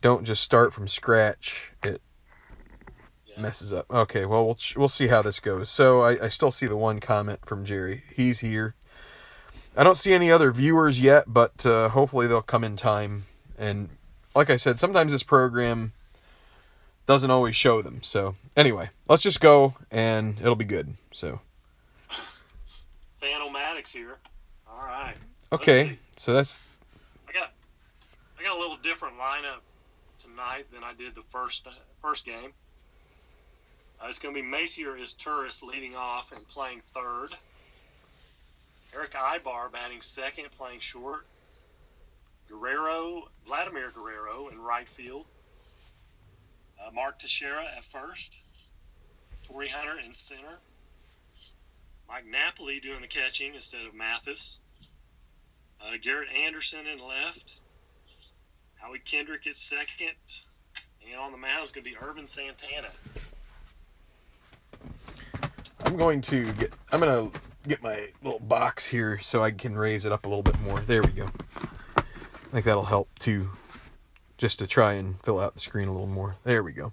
don't just start from scratch, it messes up. Okay, well, we'll see how this goes. So I still see the one comment from Jerry. He's here. I don't see any other viewers yet, but hopefully they'll come in time. And like I said, sometimes this program doesn't always show them. So anyway, let's just go, and it'll be good. So. Strat-o-matic's here. All right. Okay, so that's. I got a little different lineup tonight than I did the first game. It's going to be Macier is Turris leading off and playing third. Eric Ibar batting second, playing short. Vladimir Guerrero in right field. Mark Teixeira at first. Torrey Hunter in center. Mike Napoli doing the catching instead of Mathis. Garrett Anderson in left. Howie Kendrick at second. And on the mound is going to be Irvin Santana. I'm going to get my little box here so I can raise it up a little bit more. There we go. I think that'll help too, just to try and fill out the screen a little more. There we go.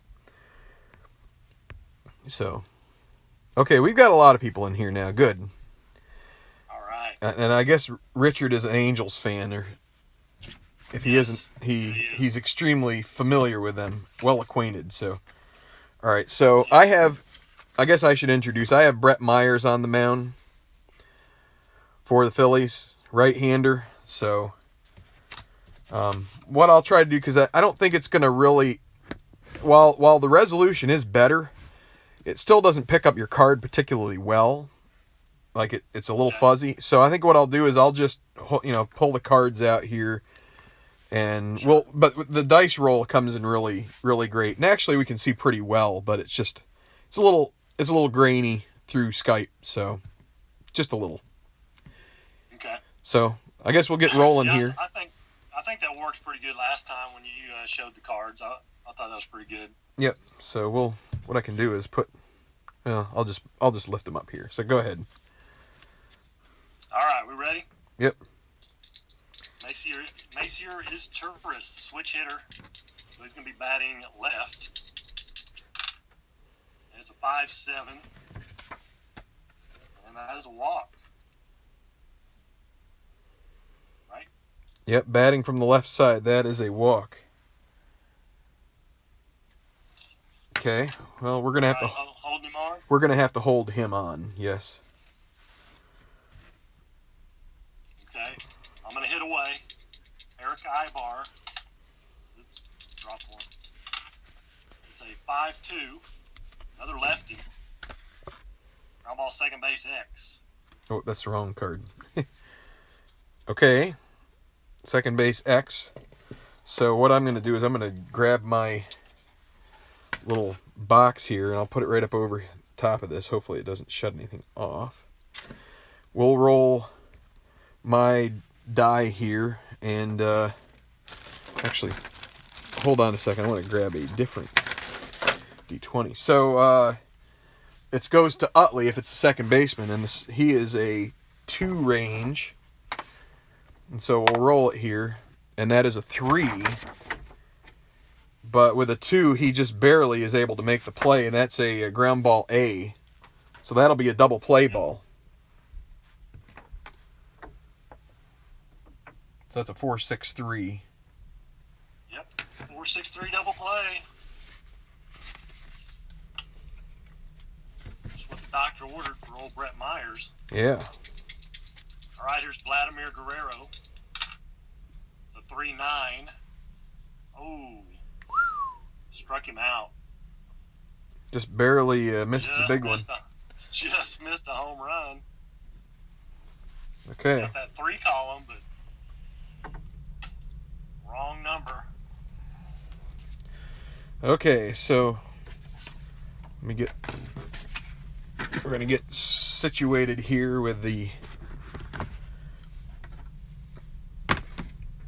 So, okay, we've got a lot of people in here now. Good. All right. And I guess Richard is an Angels fan, or if he isn't, he's extremely familiar with them, well acquainted. So, all right. So I guess I should introduce. I have Brett Myers on the mound for the Phillies, right-hander. So, what I'll try to do, because I don't think it's going to really, while the resolution is better, it still doesn't pick up your card particularly well. Like it's a little fuzzy. So I think what I'll do is I'll just pull the cards out here, and but the dice roll comes in really, really great. And actually we can see pretty well, but it's a little grainy through Skype, so just a little. Okay. So I guess we'll get rolling here. I think that worked pretty good last time when you showed the cards. I thought that was pretty good. Yep. So what I can do is I'll just lift them up here. So go ahead. All right, we ready? Yep. Macier is Turris, switch hitter. So he's going to be batting left. It's a 5-7, and that is a walk. Right? Yep, batting from the left side, that is a walk. Okay, well, we're gonna have to hold him on. We're gonna have to hold him on. Yes. Okay, I'm gonna hit away. Eric Ibar. Oops, drop one. It's a 5-2. Another lefty. Ground ball, second base, X. Oh, that's the wrong card. Okay. Second base, X. So what I'm going to do is I'm going to grab my little box here, and I'll put it right up over top of this. Hopefully it doesn't shut anything off. We'll roll my die here, and actually, hold on a second. I want to grab a different D20. So it goes to Utley if it's the second baseman, and he is a 2 range. And so we'll roll it here, and that is a 3. But with a 2, he just barely is able to make the play, and that's a ground ball A. So that'll be a double play ball. So that's a 4-6-3. Yep, 4-6-3 double play. That's what the doctor ordered for old Brett Myers. Yeah. All right, here's Vladimir Guerrero. It's a 3-9. Oh, struck him out. Just barely missed the big one. Just missed a home run. Okay. Got that 3 column, but wrong number. Okay, so we're going to get situated here with the...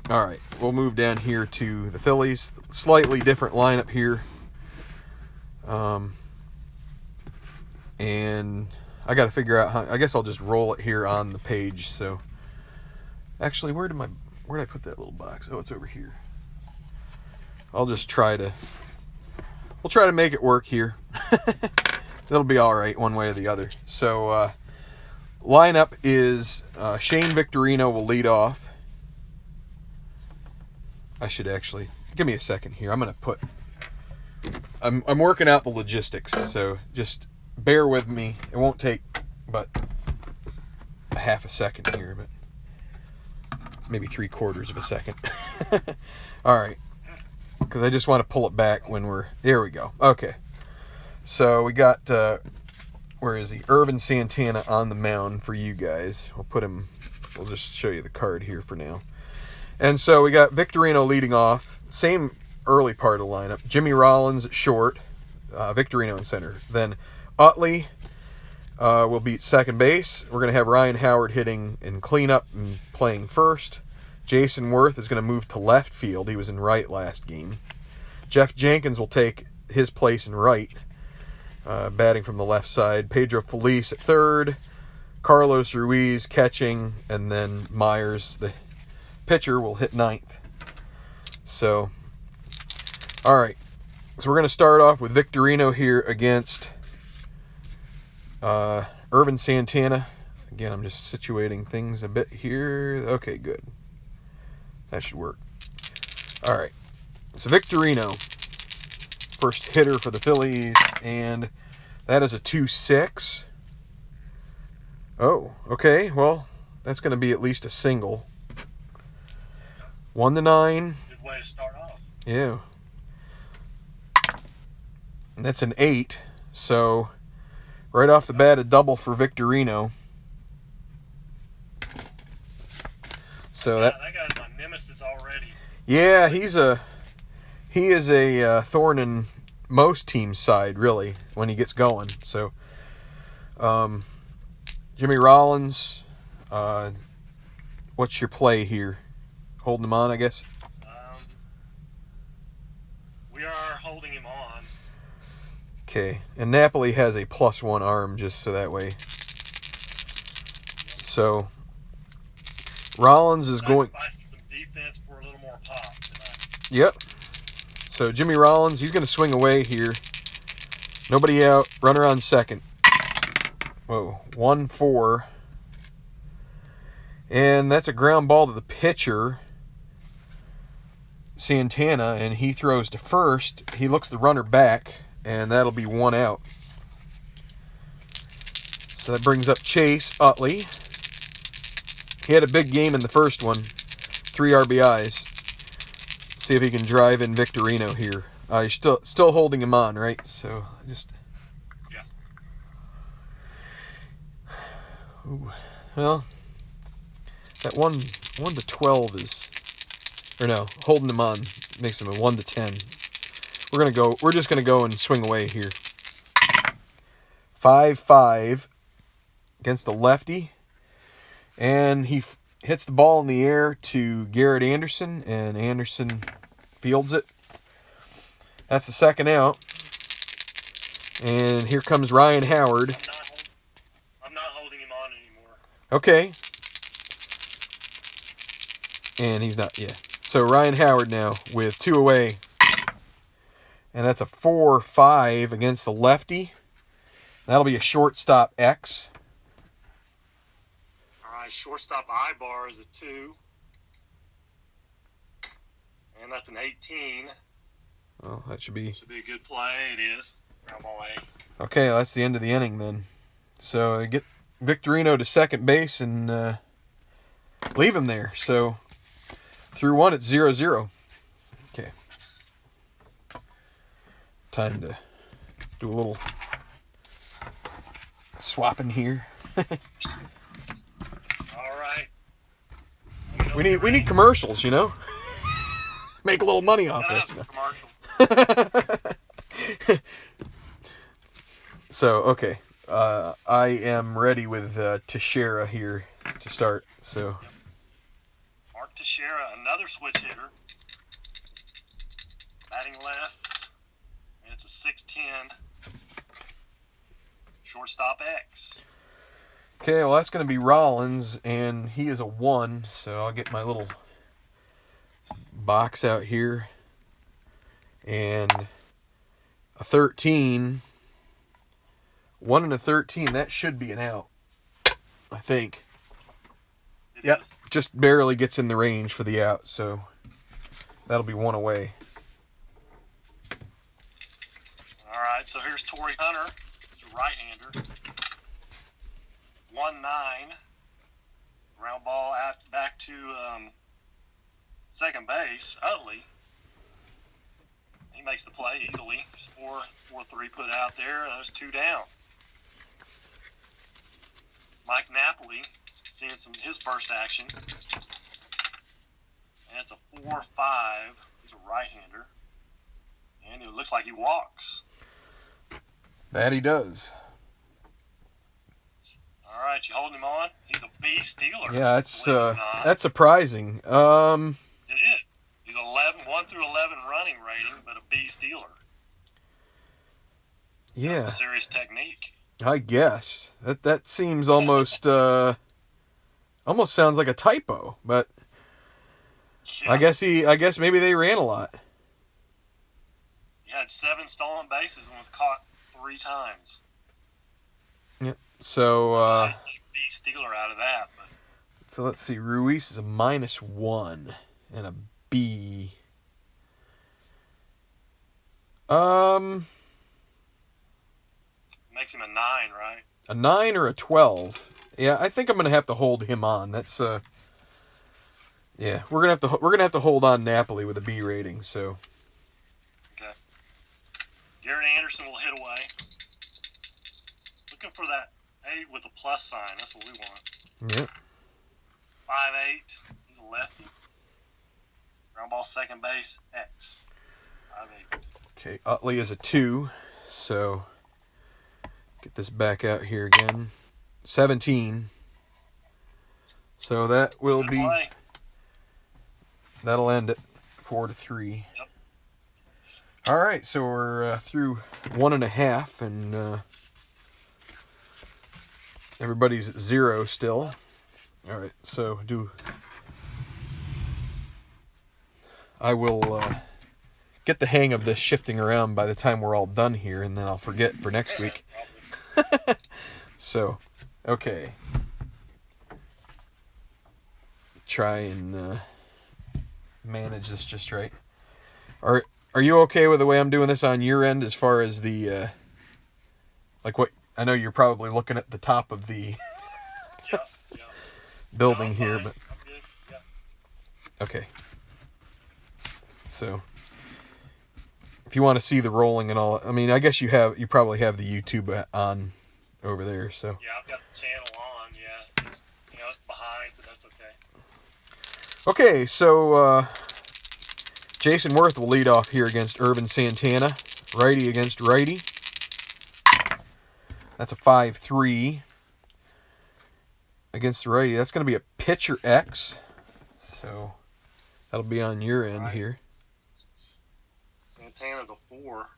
All right, we'll move down here to the Phillies. Slightly different lineup here. And I got to figure out how... I guess I'll just roll it here on the page. So, actually, where did I put that little box? Oh, it's over here. I'll just try to... We'll try to make it work here. It'll be all right one way or the other. So, lineup is Shane Victorino will lead off. I should actually... Give me a second here. I'm going to put... I'm working out the logistics, so just bear with me. It won't take but a half a second here, but maybe 3/4 of a second. All right. Because I just want to pull it back when we're... There we go. Okay. So we got... where is he? Irvin Santana on the mound for you guys. We'll put him... We'll just show you the card here for now. And so we got Victorino leading off. Same early part of the lineup. Jimmy Rollins at short. Victorino in center. Then Utley will be at second base. We're going to have Ryan Howard hitting in cleanup and playing first. Jason Worth is going to move to left field. He was in right last game. Jeff Jenkins will take his place in right, batting from the left side. Pedro Feliz at third. Carlos Ruiz catching. And then Myers, the pitcher, will hit ninth. So, all right. So we're going to start off with Victorino here against Irvin Santana. Again, I'm just situating things a bit here. Okay, good. That should work. All right. So Victorino, first hitter for the Phillies, and that is a 2-6. Oh, okay. Well, that's going to be at least a single. 1-9. Good way to start off. Yeah. And that's an 8. So, right off the bat, a double for Victorino. So that guy's my nemesis already. Yeah, he is a thorn in most teams' side, really, when he gets going. So, Jimmy Rollins, what's your play here? Holding him on, I guess? We are holding him on. Okay, and Napoli has a +1 arm, just so that way. So, Rollins is going... Sacrificing some defense for a little more pop tonight. Yep. So, Jimmy Rollins, he's going to swing away here. Nobody out. Runner on second. Whoa. 1-4. And that's a ground ball to the pitcher, Santana, and he throws to first. He looks the runner back, and that'll be 1 out. So that brings up Chase Utley. He had a big game in the first one. 3 RBIs. See if he can drive in Victorino here. You're still holding him on, right? So just... Yeah. Ooh. Well, that 1 to 12 is... Or no, holding him on makes him a 1 to 10. We're just gonna go and swing away here. 5-5 against the lefty. And he hits the ball in the air to Garrett Anderson, and Anderson fields it. That's the second out. And here comes Ryan Howard. I'm not holding him on anymore. Okay. And he's not, yeah. So Ryan Howard now with 2 away. And that's a 4-5 against the lefty. That'll be a shortstop X. All right, shortstop I-bar is a 2. And that's an 18. Well, that should be a good play. It is. I'm away. Okay, that's the end of the inning then. So I get Victorino to second base and leave him there. So through 1, it's 0-0. Okay. Time to do a little swapping here. All right. We need commercials, you know. Make a little money off this. Commercials. So, okay. I am ready with Teixeira here to start. So, Mark Teixeira, another switch hitter. Batting left. And it's a 6'10". Shortstop X. okay, well, that's going to be Rollins, and he is a 1. So, I'll get my little box out here. And a 13. 1 and a 13, that should be an out, I think. Yep, just barely gets in the range for the out, so that'll be one away. All right, so here's Torrey Hunter, he's a right-hander. 1-9. Ground ball back to second base. Utley. He makes the play easily. 4-3 put out there. There's 2 down. Mike Napoli seeing his first action. And it's a 4-5. He's a right-hander. And it looks like he walks. That he does. All right, you holding him on? He's a B stealer. Yeah, that's surprising. It is. He's 1 through 11 running rating, but a B stealer. Yeah. That's a serious technique. I guess. That seems almost almost sounds like a typo, but yeah. I guess maybe they ran a lot. He had 7 stolen bases and was caught 3 times. Yep. So B stealer out of that. But. So let's see. Ruiz is a -1 and a B. Makes him a 9, right? A 9 or a 12. Yeah, I think I'm gonna have to hold him on. That's yeah, we're gonna have to hold on Napoli with a B rating. So. Okay. Garrett Anderson will hit away. Looking for that 8 with a plus sign. That's what we want. Yep. 5'8". He's a lefty. Ground ball second base X. 5'8". Okay, Utley is a 2. So get this back out here again. 17. So that will be. Play. That'll end it. 4-3. Yep. All right, so we're through 1.5, and everybody's at 0 still. All right, so I will get the hang of this shifting around by the time we're all done here, and then I'll forget for next week. So, okay. Try and manage this just right. Are you okay with the way I'm doing this on your end as far as the like what I know you're probably looking at the top of the building here, but I'm good. Yeah. Okay. So if you want to see the rolling and all, I mean, I guess you probably have the YouTube on over there, so. Yeah, I've got the channel on. Yeah, it's behind, but that's okay. Okay, so Jason Worth will lead off here against Urban Santana, righty against righty. That's a 5-3 against the righty. That's going to be a pitcher X, so that'll be on your end here. Santana's a 4.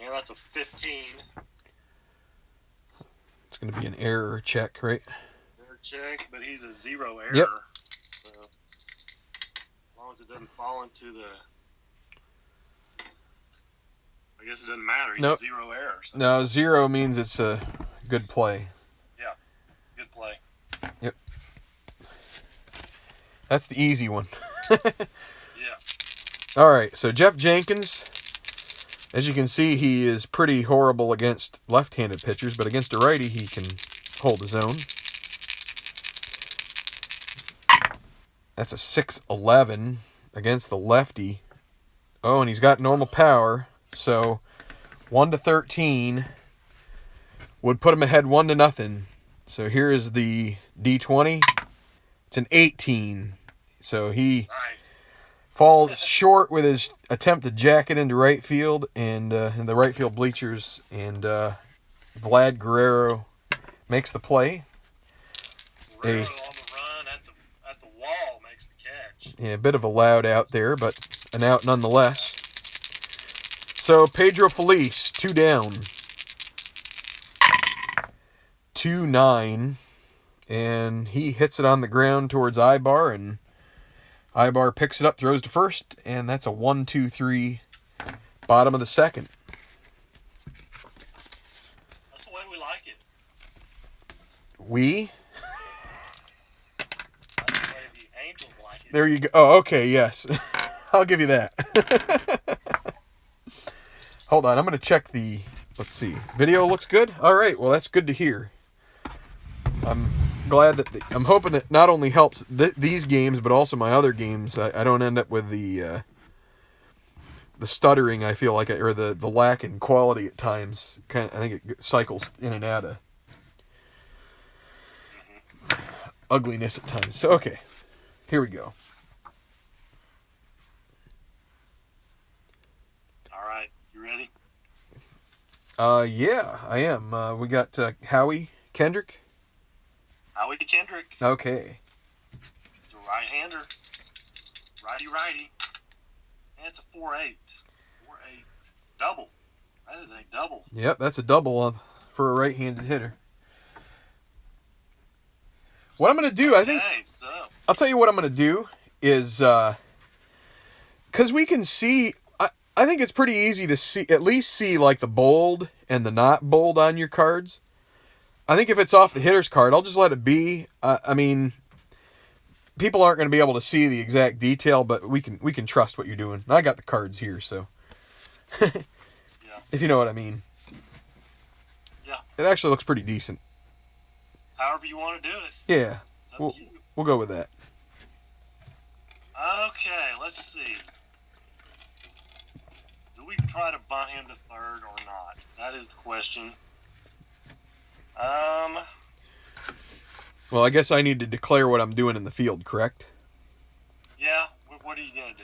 And that's a 15. It's going to be an error check, right? Error check, but he's a 0 error. Yep. So, as long as it doesn't fall into the... I guess it doesn't matter. He's a 0 error. So. No, 0 means it's a good play. Yeah, it's a good play. Yep. That's the easy one. Yeah. All right, so Jeff Jenkins, as you can see, he is pretty horrible against left-handed pitchers, but against a righty, he can hold his own. That's a 6-11 against the lefty. Oh, and he's got normal power, so 1-13 would put him ahead 1-0. So here is the D20. It's an 18. So he falls short with his attempt to jack it into right field and in the right field bleachers. And Vlad Guerrero makes the play. Guerrero on the run at the wall makes the catch. Yeah, a bit of a loud out there, but an out nonetheless. So Pedro Feliz, 2 down. 2-9. And he hits it on the ground towards Ibar, and Ibar picks it up, throws to first, and that's a 1-2-3, bottom of the second. That's the way we like it. We? That's the way the Angels like it. There you go. Oh, okay, yes. I'll give you that. Hold on, I'm going to check the... Let's see. Video looks good? All right, well, that's good to hear. I'm glad that... I'm hoping that not only helps these games, but also my other games. I don't end up with the stuttering, I feel like, or the lack in quality at times. I think it cycles in and out of ugliness at times. So, okay. Here we go. All right, you ready? Yeah, I am. We got Howie Kendrick. Howie Kendrick. Okay. He's a right-hander. Righty. And it's a 4-8. 4-8. Double. That is a double. Yep, that's a double for a right-handed hitter. What I'm going to do, I think... So. I'll tell you what I'm going to do is... Because we can see... I think it's pretty easy to see, at least see like the bold and the not bold on your cards. I think if it's off the hitter's card, I'll just let it be. I mean, people aren't going to be able to see the exact detail, but we can trust what you're doing. I got the cards here, so Yeah. If you know what I mean. Yeah. It actually looks pretty decent. However you want to do it. Yeah, It's up to you. we'll go with that. Okay, let's see. Do we try to bunt him to third or not? That is the question. Well, I guess I need to declare what I'm doing in the field, correct? Yeah. What are you gonna do?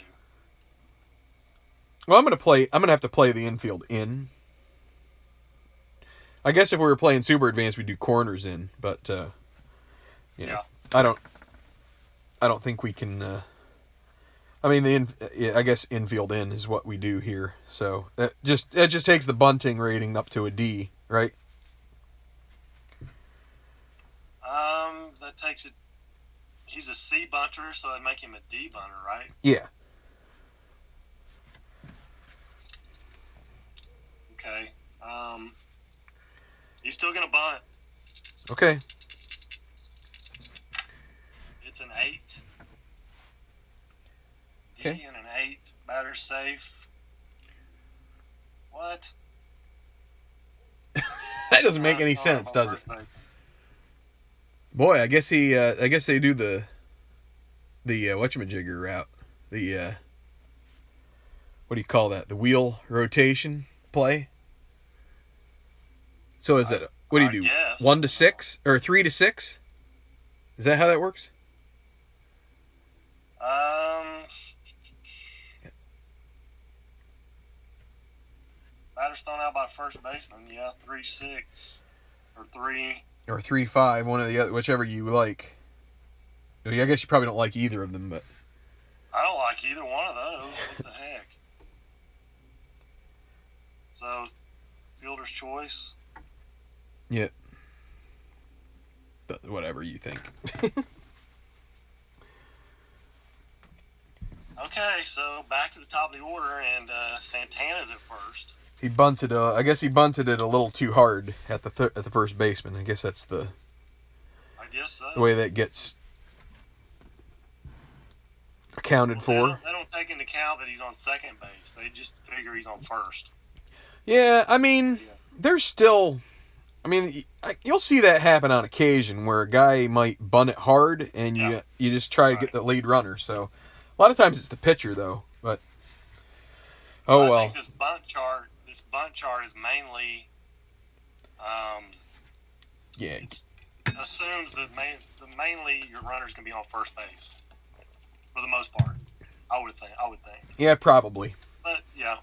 Well, I'm gonna have to play the infield in. I guess if we were playing super advanced, we'd do corners in, but Yeah. I don't think we can. I mean, I guess infield in is what we do here. So that just takes the bunting rating up to a D, right? That takes it. He's a C bunter, so that'd make him a D bunter, right? Yeah. Okay. He's still gonna bunt. Okay. It's an 8. D Okay. and an 8. Batter safe. What? That doesn't make any sense, does it? Boy, I guess they do the whatchamajigger route. The what do you call that? The wheel rotation play. So is it? What do you do? Guess. 1 to 6 or 3 to 6? Is that how that works? Batter's thrown out by first baseman. Yeah, 3-6 or 3. Or 3-5, one or the other, whichever you like. I guess you probably don't like either of them, but I don't like either one of those. What the heck? So, fielder's choice. yeah. Whatever you think. Okay, so back to the top of the order, and Santana's at first. He bunted. I guess he bunted it a little too hard at the first baseman. I guess that's the guess so. the way that gets accounted for. They don't take into account that he's on second base. They just figure he's on first. Yeah, I mean, there's still. I mean, you'll see that happen on occasion where a guy might bunt it hard, and you just try to get the lead runner. So, a lot of times it's the pitcher though. But I think this bunt chart is mainly. It assumes that mainly your runner's gonna be on first base for the most part. I would think. Yeah, probably. But yeah.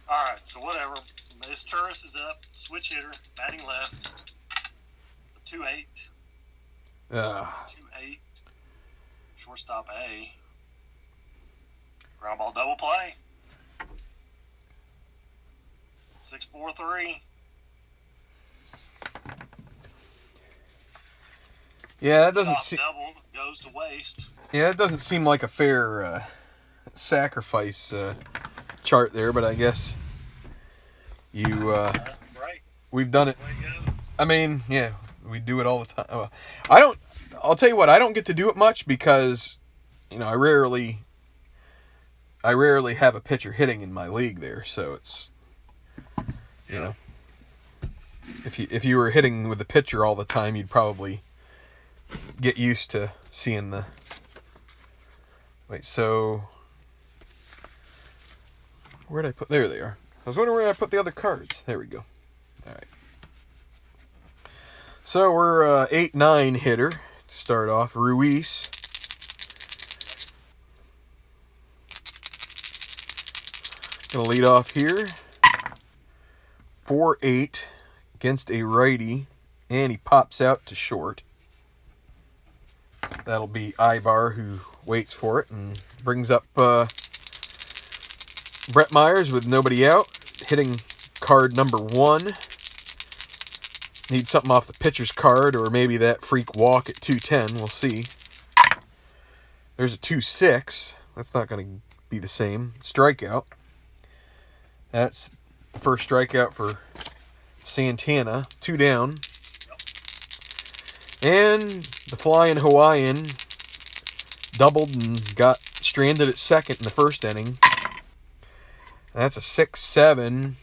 All right, so whatever. This Turris is up, switch hitter, batting left. 2-8. 2-8. Shortstop A. Ground ball double play. 6-4-3. Yeah, that doesn't seem. Double goes to waste. Yeah, it doesn't seem like a fair sacrifice chart there, but I guess you. That's right. We've done it. That's the way it goes. I mean, yeah, we do it all the time. I don't. I'll tell you what. I don't get to do it much because, I rarely have a pitcher hitting in my league there. So it's, if you were hitting with the pitcher all the time, you'd probably get used to seeing the. Wait, so where'd I put? There they are. I was wondering where I put the other cards. There we go. All right. So we're 8-9 hitter to start off. Ruiz. Gonna lead off here. 4-8 against a righty, and he pops out to short. That'll be Ibar, who waits for it and brings up Brett Myers with nobody out, hitting card number 1. Need something off the pitcher's card, or maybe that freak walk at 210. We'll see. There's a 2-6. That's not going to be the same. Strikeout. That's the first strikeout for Santana. 2 down. And the flying Hawaiian doubled and got stranded at second in the first inning. And that's a 6-7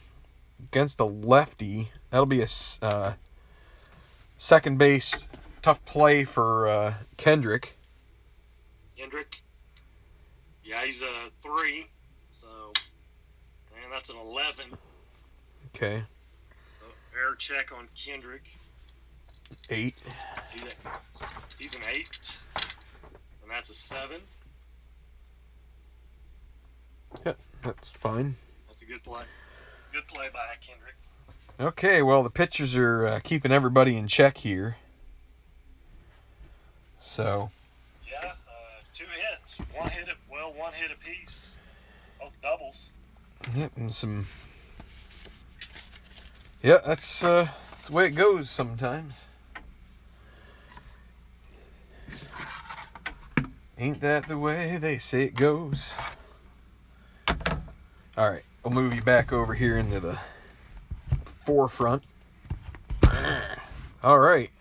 against a lefty. That'll be a second base tough play for Kendrick. Yeah, he's a 3. So, and that's an 11. Okay. So, error check on Kendrick. 8. He's an 8. And that's a 7. Yeah, that's fine. That's a good play. Good play by Kendrick. Okay, well, the pitchers are keeping everybody in check here. So. Yeah, 2 hits. One hit apiece. Both doubles. Yep, and some. Yeah, that's the way it goes sometimes. Ain't that the way they say it goes? All right, we'll move you back over here into the forefront. All right.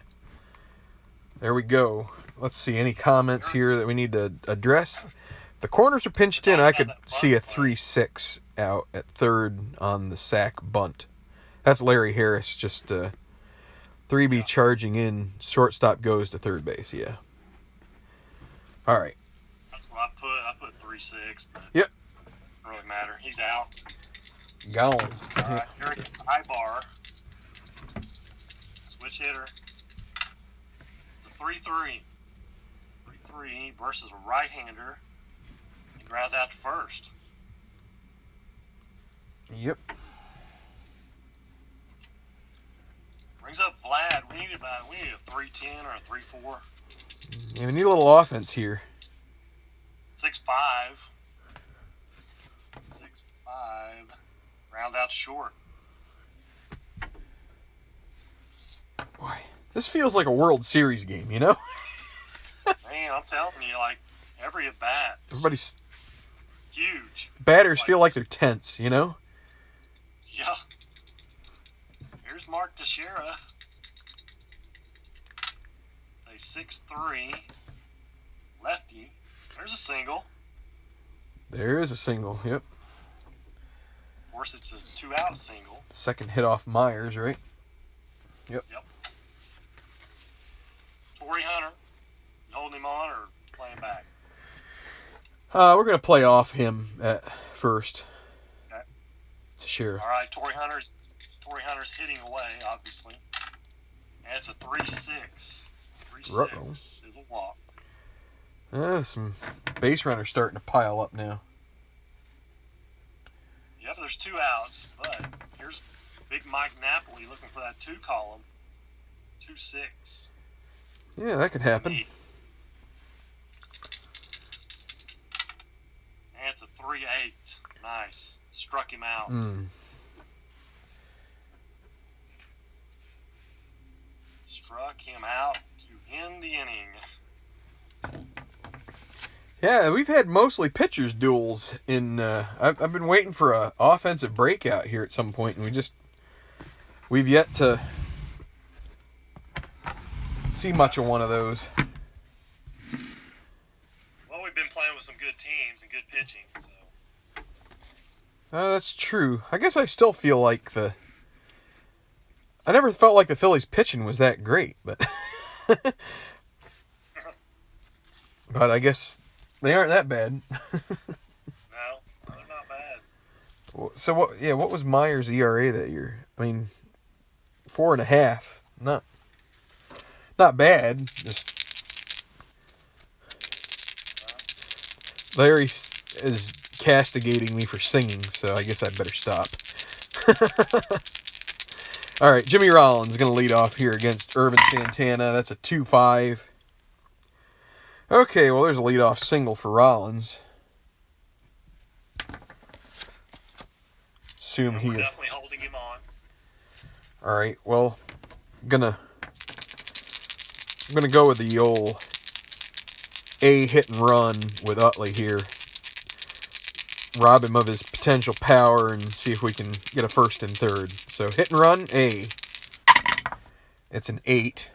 There we go. Let's see, any comments here that we need to address? If the corners are pinched in, I could see a 3-6 out at third on the sack bunt. That's Larry Harris, just 3B charging in. Shortstop goes to third base, yeah. All right. That's what I put. I put 3-6. Yep. Doesn't really matter. He's out. Gone. All right, here is Ibar. Switch hitter. It's a 3-3. 3-3 versus a right-hander. He grounds out to first. Yep. Brings up Vlad. We need a 3-10 or a 3-4. Yeah, we need a little offense here. 6-5. Rounds out to short. Boy, this feels like a World Series game, you know? Man, I'm telling you, like, every at bat. Everybody's Huge. batters feel like they're tense, you know? Yeah. Here's Mark Teixeira. It's a 6-3 lefty. There's a single. There is a single, yep. Of course, it's a 2-out single. Second hit off Myers, right? Yep. Torrey Hunter. You holding him on or playing back? We're going to play off him at first. Okay. Teixeira. All right, Torrey Hunter's hitting away, obviously. And it's a 3-6. 3-6 is a walk. Some base runners starting to pile up now. Yep, there's 2 outs, but here's Big Mike Napoli looking for that 2 column. 2-6. Yeah, that could happen. And it's a 3-8. Nice. Struck him out. Struck struck him out to end the inning. Yeah, we've had mostly pitchers duels in. I've been waiting for a offensive breakout here at some point, and we've yet to see much of one of those. Well, we've been playing with some good teams and good pitching, so. That's true. I guess I still feel like I never felt like the Phillies pitching was that great, but but I guess they aren't that bad. No, they're not bad. So what? Yeah, what was Meyer's ERA that year? I mean, 4.5. Not bad. Just Larry is castigating me for singing, so I guess I better stop. All right, Jimmy Rollins is going to lead off here against Irvin Santana. That's a 2-5. Okay, well, there's a leadoff single for Rollins. Assume We're definitely holding him on. All right, well, I'm gonna go with the old A hit and run with Utley here. Rob him of his potential power and see if we can get a first and third. So hit and run, A. It's an 8.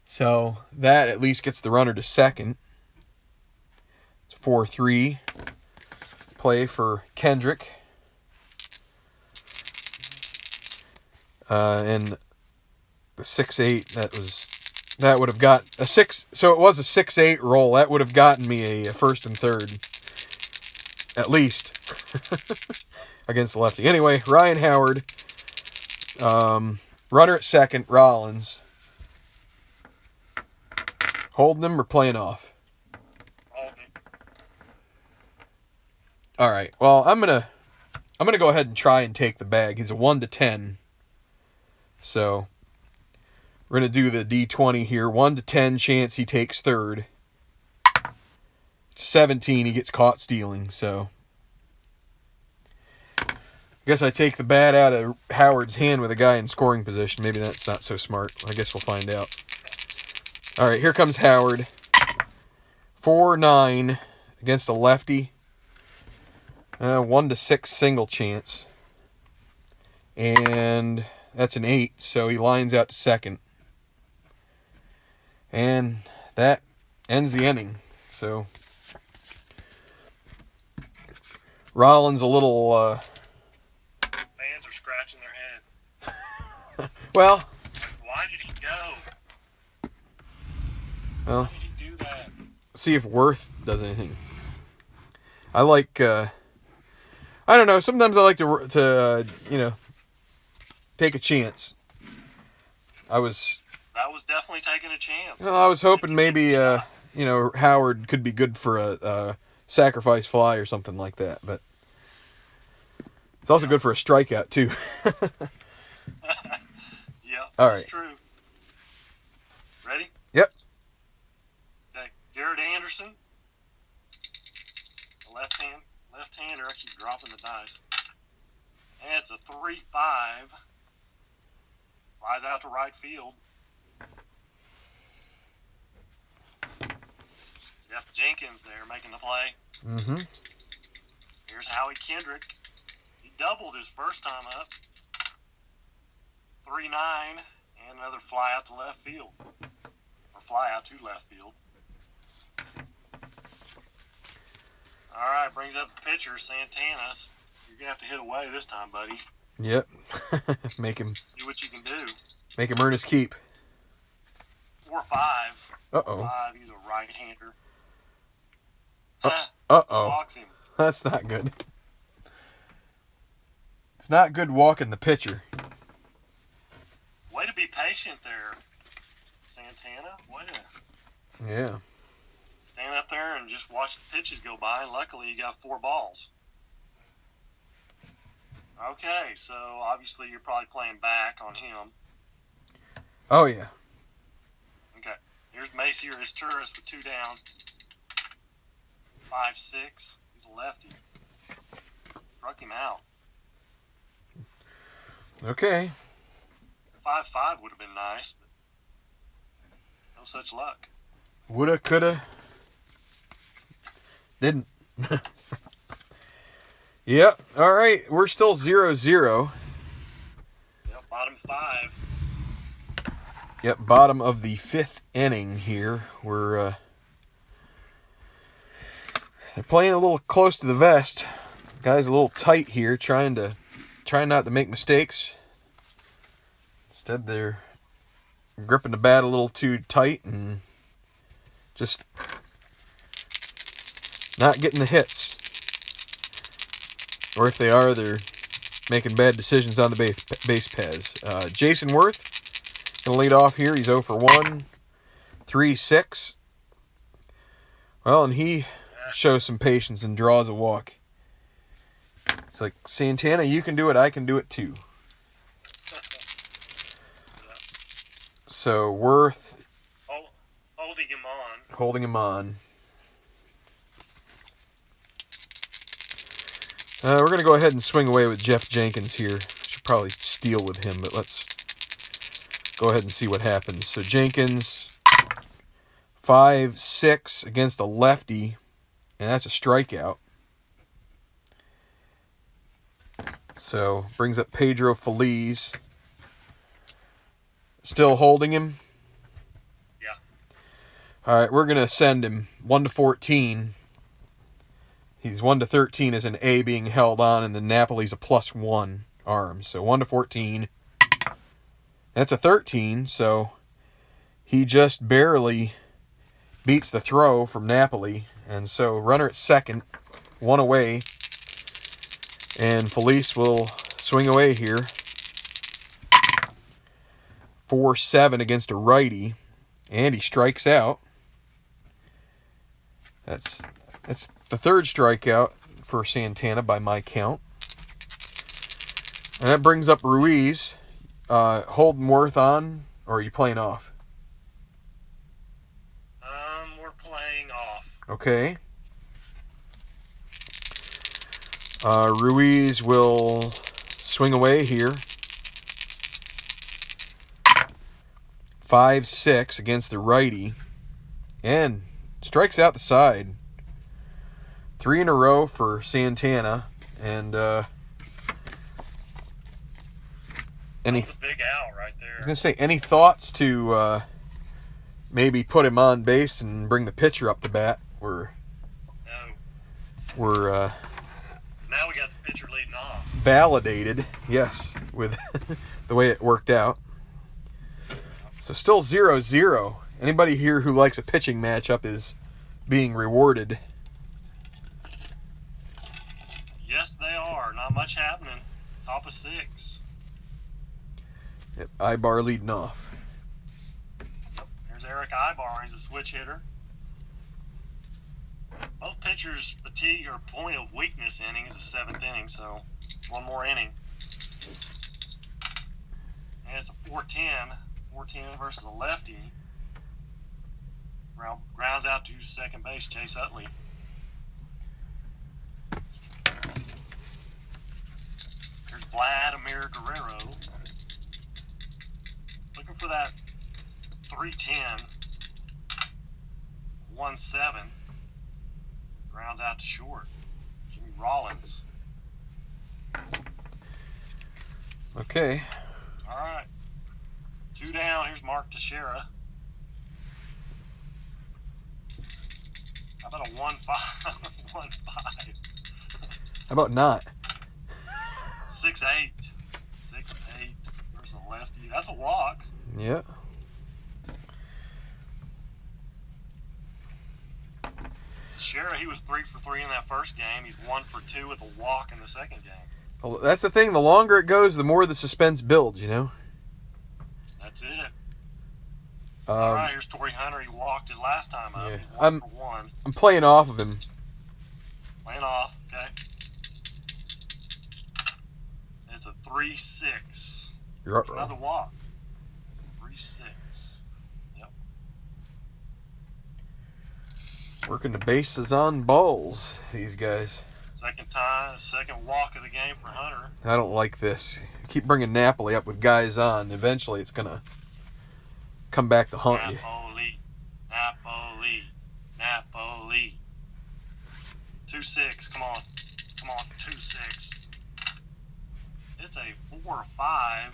So that at least gets the runner to second. It's 4-3. Play for Kendrick. And the 6-8, that would have got a 6. So it was a 6-8 roll. That would have gotten me a first and third. At least. Against the lefty. Anyway, Ryan Howard. Runner at second, Rollins. Holding him or playing off? Holding. All right. Well, I'm gonna go ahead and try and take the bag. He's a 1-10. So we're gonna do the D20 here. 1-10 chance he takes third. It's 17. He gets caught stealing. So I guess I take the bat out of Howard's hand with a guy in scoring position. Maybe that's not so smart. I guess we'll find out. All right, here comes Howard. 4-9 against a lefty. 1-6 single chance. And that's an 8, so he lines out to second. And that ends the inning. So Rollins a little... Fans are scratching their head. Well... Why did he go? Well... Why did he do that? See if Worth does anything. I like... I don't know. Sometimes I like to take a chance. That was definitely taking a chance. Well, I was hoping maybe Howard could be good for a sacrifice fly or something like that, but it's also good for a strikeout too. Yeah, all that's right. True. Ready? Yep. Okay, Garrett Anderson, the left-hander. I keep dropping the dice. And it's a 3-5. Flies out to right field. Jeff Jenkins there making the play. Mm-hmm. Here's Howie Kendrick. He doubled his first time up. 3-9, and another fly out to left field. Or fly out to left field. All right, brings up the pitcher, Santana. You're going to have to hit away this time, buddy. Yep. Make him... See what you can do. Make him earn his keep. 4-5. Uh-oh. 4-5, he's a right-hander. Uh-oh. Walks him. That's not good. It's not good walking the pitcher. Way to be patient there, Santana. Way to Yeah. stand up there and just watch the pitches go by, and luckily you got 4 balls. Okay, so obviously you're probably playing back on him. Oh, yeah. Okay, here's Macy or his tourist with 2 down. 5-6. He's a lefty. Struck him out. Okay. 5-5 would have been nice, but No such luck. Woulda, coulda, didn't. Yep. All right. We're still 0-0. Yep, bottom 5. Yep. Bottom of the 5th inning here. We're they're playing a little close to the vest. Guys, a little tight here, trying not to make mistakes. Instead, they're gripping the bat a little too tight and just not getting the hits. Or if they are, they're making bad decisions on the base paths. Jason Worth going to lead off here. He's 0 for 1, 3-6. Well, and he shows some patience and draws a walk. It's like, Santana, you can do it, I can do it too. So, Worth holding him on. We're going to go ahead and swing away with Jeff Jenkins here. Should probably steal with him, but let's go ahead and see what happens. So Jenkins, 5-6 against a lefty, and that's a strikeout. So brings up Pedro Feliz. Still holding him? Yeah. All right, we're going to send him 1-14. He's 1-13 as an A being held on, and the Napoli's a +1 arm. So 1-14. That's a 13, so he just barely beats the throw from Napoli. And so runner at second, 1 away. And Felice will swing away here. 4-7 against a righty. And he strikes out. That's the 3rd strikeout for Santana by my count. And that brings up Ruiz. Holding Worth on, or are you playing off? We're playing off. Okay. Ruiz will swing away here. 5-6 against the righty. And strikes out the side. 3 in a row for Santana. And That's a big out right there. I was going to say, any thoughts to maybe put him on base and bring the pitcher up to bat? No. We're Now we got the pitcher leading off. validated, yes, with the way it worked out. So still 0-0. Anybody here who likes a pitching matchup is being rewarded. Yes, they are. Not much happening. Top of 6. Yep, Ibar leading off. There's Eric Ibar. He's a switch hitter. Both pitchers' fatigue or point of weakness inning is the 7th inning, so 1 more inning. And it's a 4-10. 14 versus a lefty. Grounds out to second base, Chase Utley. There's Vladimir Guerrero. Looking for that 3-10. 1-7. Grounds out to short. Jimmy Rollins. Okay. All right. 2 down. Here's Mark Teixeira. How about a 1-5? 1-5. How about not? 6-8. 6-8 versus a lefty. That's a walk. Yeah. Teixeira, he was 3 for 3 in that first game. He's 1 for 2 with a walk in the second game. Well, that's the thing. The longer it goes, the more the suspense builds, you know? That's it. All right, here's Torrey Hunter. He walked his last time up. Yeah. He's 1 for 1. I'm playing off of him. Laying off, okay. It's a 3-6. Another walk. 3-6. Yep. Working the bases on balls, these guys. Second walk of the game for Hunter. I don't like this. Keep bringing Napoli up with guys on. Eventually, it's going to come back to haunt you. Napoli. 2-6. Come on. Come on. 2-6. It's a 4-5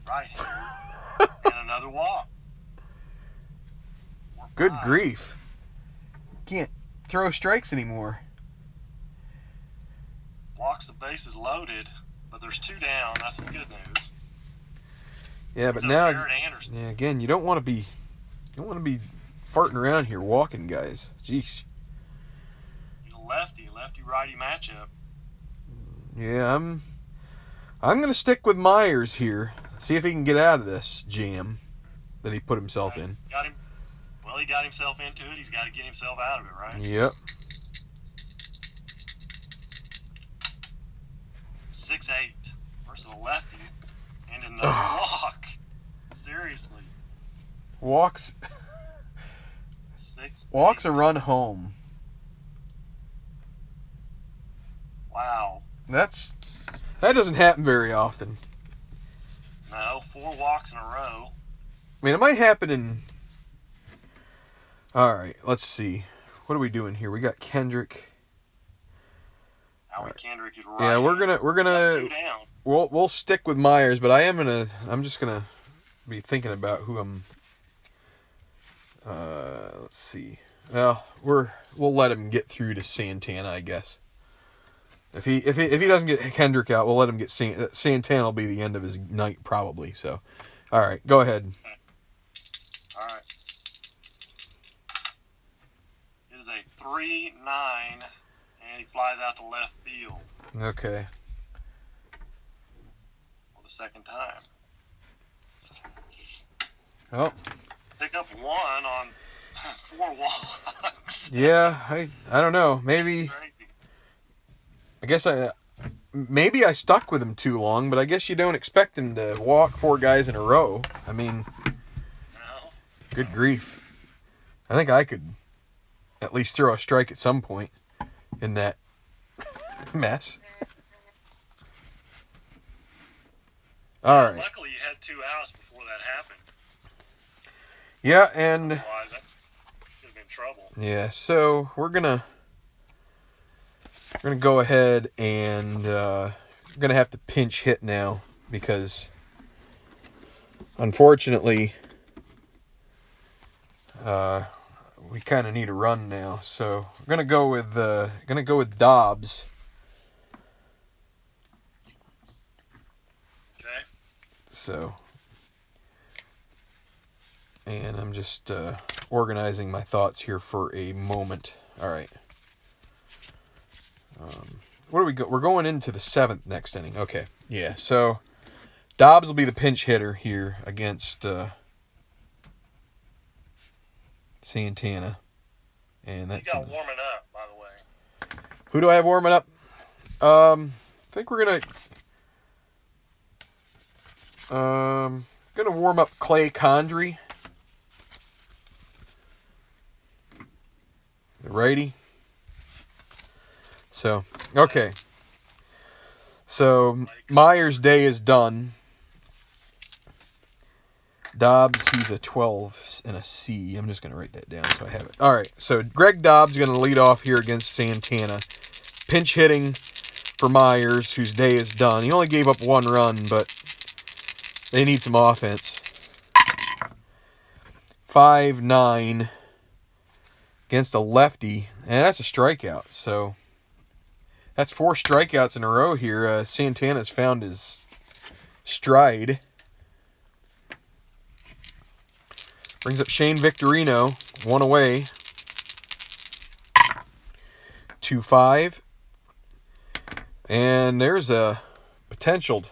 right-hander and another walk. 4-5. Good grief. Can't throw strikes anymore. Walks, the base is loaded, but there's 2 down. That's the good news. Yeah, but There's now, Garrett Anderson. yeah, again, you don't want to be farting around here walking, guys. Jeez. He's a lefty righty matchup. Yeah, I'm gonna stick with Myers here. See if he can get out of this jam that he put himself in. Got him. Well, he got himself into it. He's got to get himself out of it, right? Yep. 6-8 versus a lefty and another walk. Seriously. Walks 6. a run home. Wow. That doesn't happen very often. No, 4 walks in a row. I mean, it might happen in. All right, let's see. What are we doing here? We got Kendrick. Howie Kendrick is right. Yeah, we're gonna 2 down. we'll stick with Myers, but I'm just gonna be thinking about who I'm. Let's see. Well, we'll let him get through to Santana, I guess. If he doesn't get Kendrick out, we'll let him get Santana. Will be the end of his night probably. So, all right, go ahead. Okay. All right. It is a 3-9, and he flies out to left field Okay. for the second time. Oh. Pick up 1 on 4 walks. Yeah, I don't know. Maybe. Crazy. I guess maybe I stuck with him too long, but I guess you don't expect him to walk 4 guys in a row. I mean, No. good grief. I think I could at least throw a strike at some point in that mess. All right. Luckily, you had 2 outs before that happened. Yeah, and Otherwise, that could have been trouble. yeah, so we're gonna go ahead and we're gonna have to pinch hit now because unfortunately we kind of need a run now. So we're gonna go with Dobbs. Okay. So, and I'm just organizing my thoughts here for a moment. All right. What do we go? We're going into the 7th next inning. Okay. Yeah. So Dobbs will be the pinch hitter here against Santana, and that's. You got warming up, by the way. Who do I have warming up? I think we're gonna warm up Clay Condrey, the righty. So, okay. So, Myers' day is done. Dobbs, he's a 12 and a C. I'm just going to write that down so I have it. All right, so Greg Dobbs is going to lead off here against Santana. Pinch hitting for Myers, whose day is done. He only gave up 1 run, but they need some offense. 5-9 against a lefty, and that's a strikeout, so... That's 4 strikeouts in a row here. Santana's found his stride. Brings up Shane Victorino. 1 away. 2-5. And there's a potential.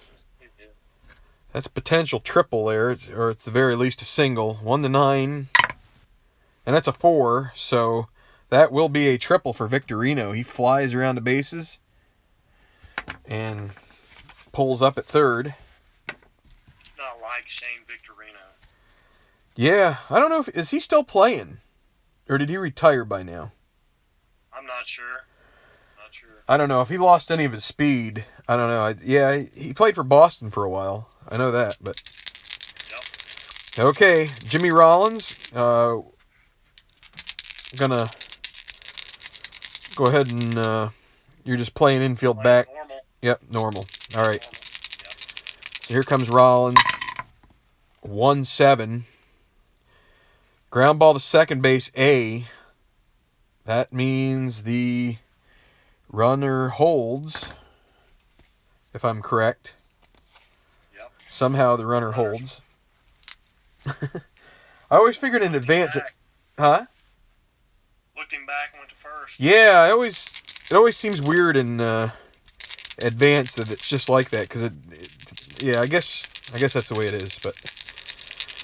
That's a potential triple there, or at the very least a single. 1-9. And that's a 4, so... That will be a triple for Victorino. He flies around the bases and pulls up at third. Not like Shane Victorino. Yeah, I don't know is he still playing, or did he retire by now? I'm not sure. I don't know if he lost any of his speed. I don't know. He played for Boston for a while. I know that, but Yep. Okay, Jimmy Rollins. Gonna Go ahead and you're just playing infield Playing back. normal. Yep, normal. All right. Normal. Yep. So here comes Rollins. 1-7. Ground ball to second base A. That means the runner holds, if I'm correct. Yep. Somehow the runner holds. I always figured in advance. Huh? Looked him back and went to first. Yeah, it always seems weird in advance that it's just like that because yeah, I guess that's the way it is. But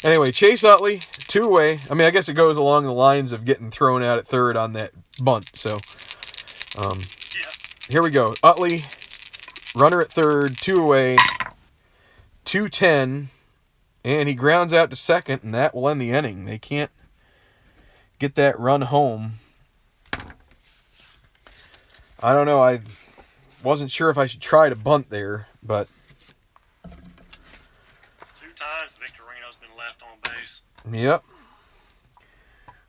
anyway, Chase Utley, 2-way. I mean, I guess it goes along the lines of getting thrown out at third on that bunt. So here we go. Utley, runner at third, 2-away, 2-10, and he grounds out to second, and that will end the inning. They can't get that run home. I don't know. I wasn't sure if I should try to bunt there, but 2 times Victorino's been left on base. Yep.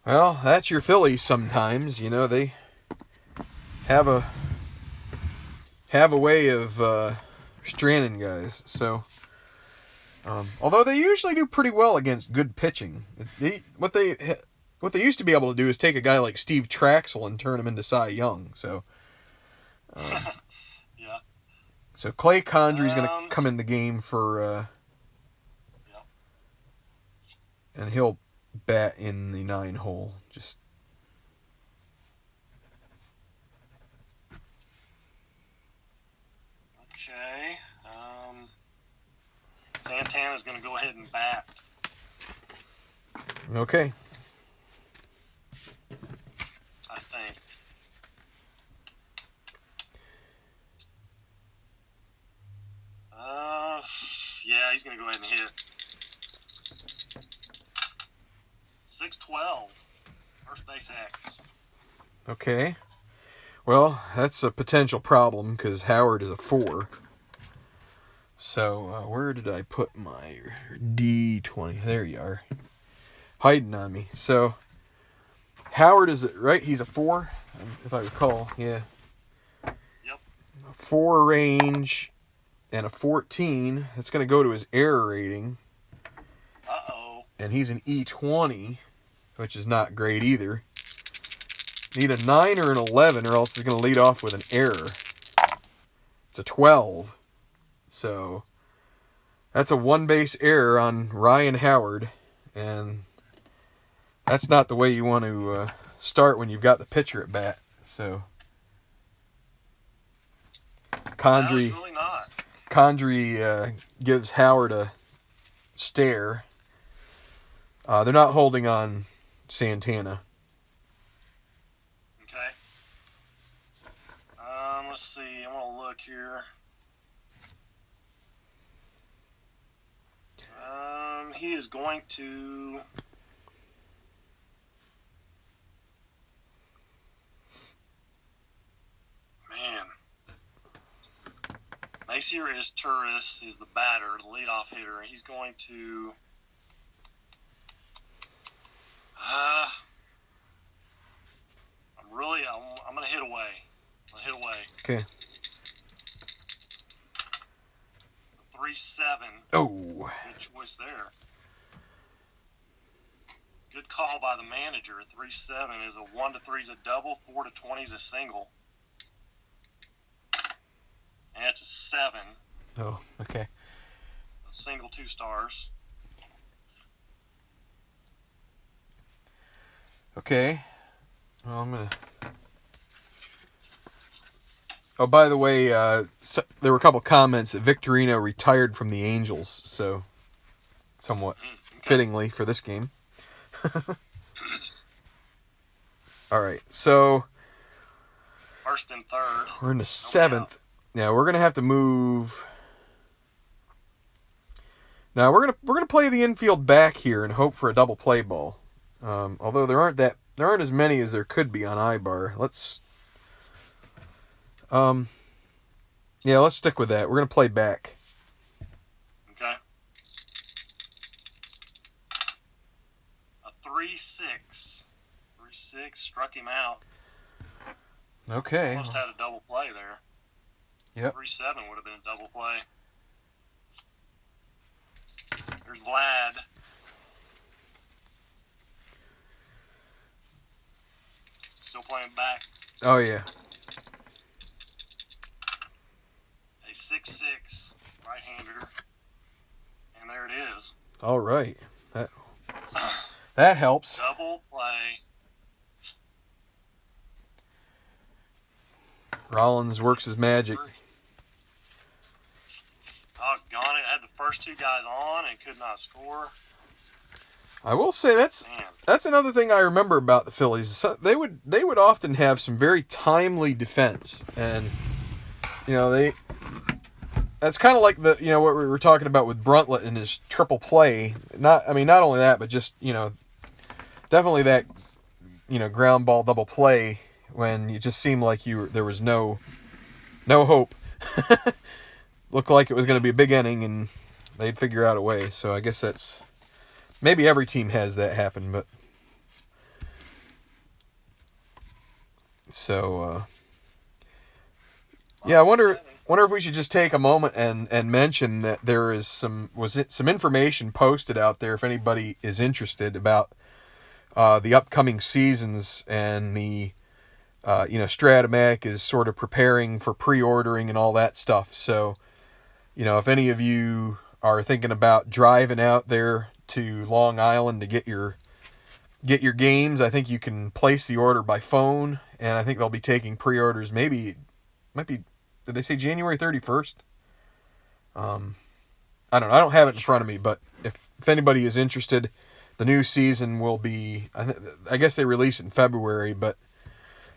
Well, that's your Phillies sometimes. You know, they have a way of stranding guys. So, although they usually do pretty well against good pitching, what they used to be able to do is take a guy like Steve Traxel and turn him into Cy Young. So, yeah. So Clay Condry's going to come in the game for, and he'll bat in the 9 hole. Just okay. Santana's going to go ahead and bat. Okay. I think. Yeah, he's going to go ahead and hit. 6-12. First base X. Okay. Well, that's a potential problem because Howard is a 4. So, where did I put my D20? There you are. Hiding on me. So, Howard is, right? He's a 4, if I recall. Yeah. Yep. A 4 range and a 14. That's going to go to his error rating. Uh-oh. And he's an E20, which is not great either. Need a 9 or an 11, or else he's going to lead off with an error. It's a 12. So, that's a 1-base error on Ryan Howard. And that's not the way you want to start when you've got the pitcher at bat. So, No, it's really not. Condry gives Howard a stare. They're not holding on Santana. Okay. Let's see. I'm going to look here. He is going to... Man. Macias Turris is the batter, the leadoff hitter. He's going to... I'm going to hit away. Okay. 3-7. Oh. Good choice there. Good call by the manager. 3-7 is a 1-3 is a double, 4-20 is a single. And it's a 7. Oh, okay. A single 2 stars. Okay. Well, I'm going to... Oh, by the way, there were a couple comments that Victorino retired from the Angels, so somewhat fittingly for this game. All right, so First and third. we're in the 7th. Now we're gonna have to move. Now we're gonna play the infield back here and hope for a double play ball. Although there aren't as many as there could be on I-bar. Let's let's stick with that. We're gonna play back. Okay. A 3-6. 3-6 struck him out. Okay. Almost had a double play there. Yep. 3-7 would have been a double play. There's Vlad. Still playing back. Oh, yeah. A 6-6 right-hander. And there it is. All right. That helps. Double play. Rollins works his magic. Doggone it. Had the first two guys on and could not score. I will say that's another thing I remember about the Phillies. So they would often have some very timely defense, and that's kind of like what we were talking about with Bruntlett and his triple play. Not only that, but just definitely that ground ball double play when you just seemed like there was no hope. Looked like it was going to be a big inning, and they'd figure out a way. So I guess that's maybe every team has that happen, but so yeah, I wonder if we should just take a moment and mention that there is some information posted out there if anybody is interested about the upcoming seasons, and the Stratomatic is sort of preparing for pre-ordering and all that stuff. So if any of you are thinking about driving out there to Long Island to get your games, I think you can place the order by phone, and I think they'll be taking pre-orders. Maybe might be. Did they say January 31st? I don't know. I don't have it in front of me, but if anybody is interested, the new season will be. I guess they release it in February, but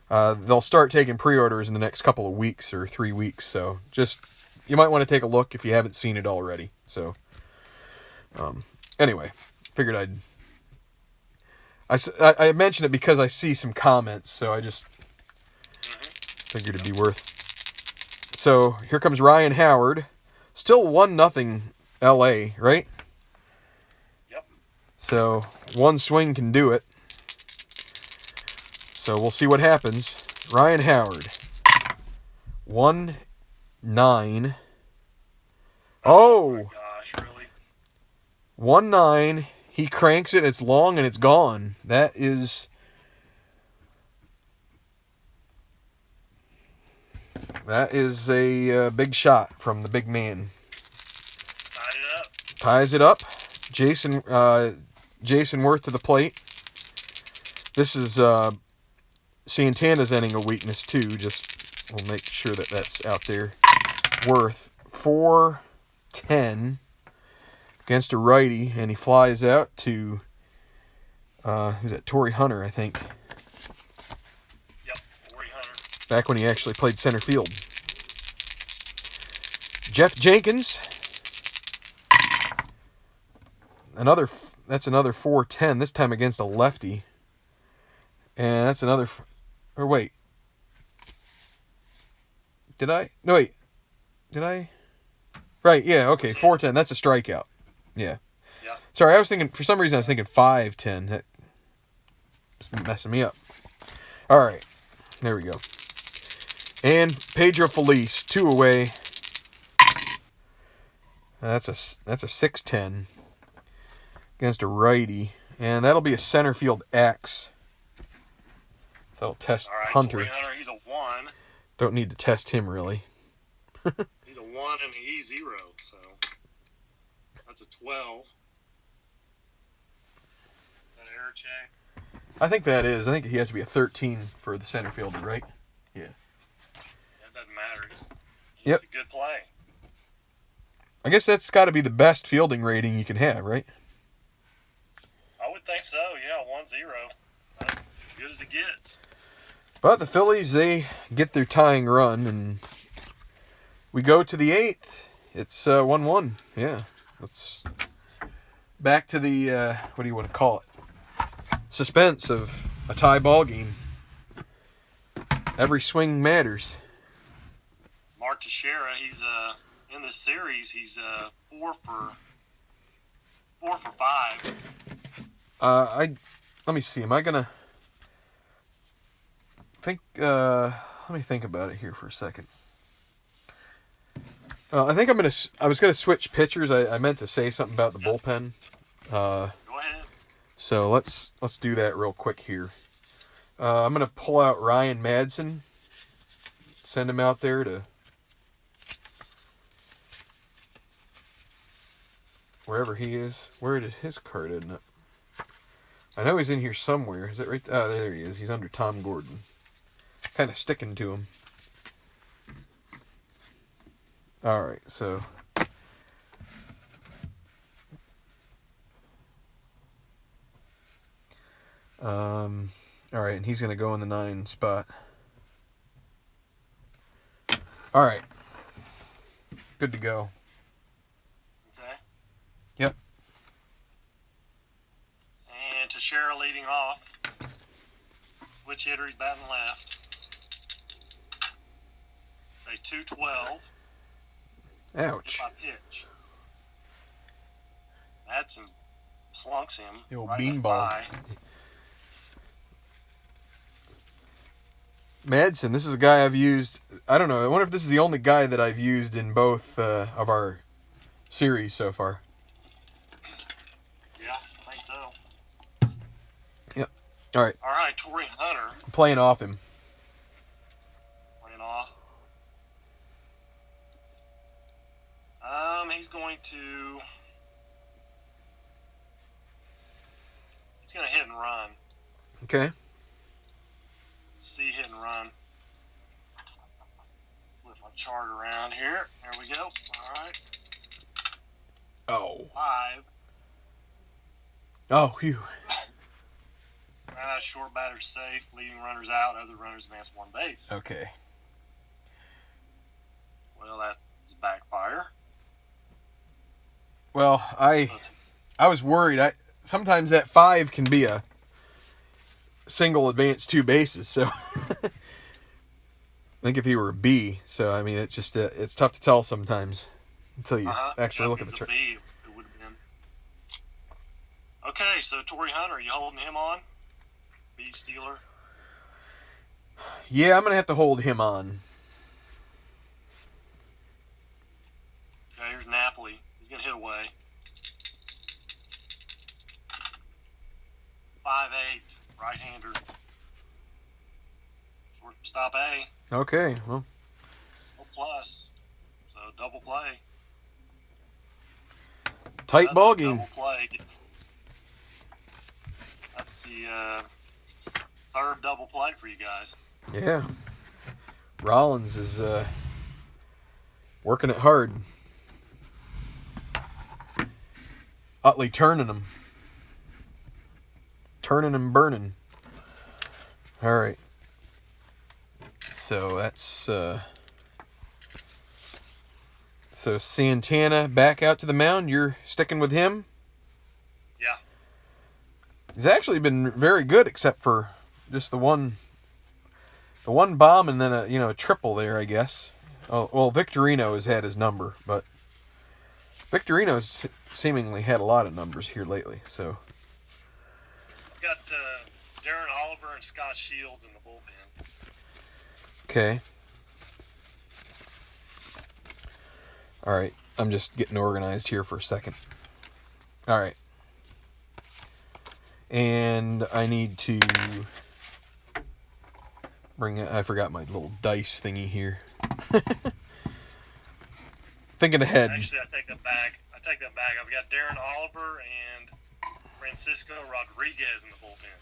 they'll start taking pre-orders in the next couple of weeks or 3 weeks. So you might want to take a look if you haven't seen it already. So anyway, figured I mentioned it because I see some comments, so I just figured it'd be worth. So here comes Ryan Howard, still 1-0 LA, right? Yep. So one swing can do it. So we'll see what happens. Ryan Howard, 1-9. Oh my gosh, really? 1-9. He cranks it. It's long and it's gone. That is a big shot from the big man. Ties it up. Jason Worth to the plate. This is Santana's ending a weakness too. Just we'll make sure that's out there. Worth 4-10 against a righty, and he flies out to who's that? Torrey Hunter, I think. Yep, Torrey Hunter. Back when he actually played center field. Jeff Jenkins. That's another 4-10. This time against a lefty. And that's another. Or wait. Did I? No, wait. Did I? Right, yeah, okay. 4-10. That's a strikeout. Yeah. Yeah. Sorry, for some reason I was thinking 5-10. That was messing me up. All right. There we go. And Pedro Feliz, 2 away. That's a 6-10 against a righty. And that'll be a center field X. That'll test Hunter. Torrey Hunter, he's a 1. Don't need to test him, really. He's a 1 and an E0, so that's a 12. Is that an error check? I think that is. I think he has to be a 13 for the center fielder, right? Yeah. That doesn't matter. It's Yep. a good play. I guess that's got to be the best fielding rating you can have, right? I would think so, yeah, 1-0. That's as good as it gets. But the Phillies, they get their tying run, and we go to the 8th. It's 1-1. Yeah. Let's back to the, what do you want to call it? Suspense of a tie ball game. Every swing matters. Mark Teixeira, he's in this series, he's 4 for 5. Let me see. Am I gonna think? Let let me think about it here for a second. I think I was gonna switch pitchers. I meant to say something about the bullpen. Go ahead. So let's do that real quick here. I'm gonna pull out Ryan Madsen. Send him out there to wherever he is. Where did his card end up? I know he's in here somewhere. Is it right? Oh, there he is. He's under Tom Gordon. Kind of sticking to him. All right, so all right, and he's gonna go in the 9 spot. All right, good to go. Okay. Yep. And Teixeira leading off. Switch hitter, he's batting left. A 212. Ouch. By pitch. Madsen plunks him. The old right in the beanball. thigh. Madsen, this is a guy I've used. I don't know. I wonder if this is the only guy that I've used in both of our series so far. Yeah, I think so. Yep. All right. All right, Torrey Hunter I'm playing off him. playing off. He's going to. He's going to hit and run. Okay. See hit and run. Flip my chart around here. There we go. All right. Oh. 5. Oh, phew. Ran out short, batters safe. Leading runners out. Other runners advance 1 base. Okay. Well, that's backfire. Well, So I was worried. Sometimes that 5 can be a single advance 2 bases. So I think if he were a B, so I mean it's just it's tough to tell sometimes until you actually look at the chart. B, it would have been. Okay, so Torrey Hunter, are you holding him on? B Steeler. Yeah, I'm gonna have to hold him on. Okay, here's Napoli. He's gonna hit away. 5'8", right-hander. Shortstop A. Okay, well, No plus. So double play. tight ball game. Double play. That's the 3rd double play for you guys. Yeah, Rollins is working it hard. Utley turning him. Turning and burning. All right. So that's so Santana back out to the mound. You're sticking with him? Yeah. He's actually been very good, except for just the one bomb and then a triple there, I guess. Oh, well, Victorino has had his number, but Victorino's seemingly had a lot of numbers here lately. So I've got Darren Oliver and Scott Shields in the bullpen. okay. All right, I'm just getting organized here for a second. All right. And I need to I forgot my little dice thingy here. Thinking ahead. Actually, I take that back. I've got Darren Oliver and Francisco Rodriguez in the bullpen.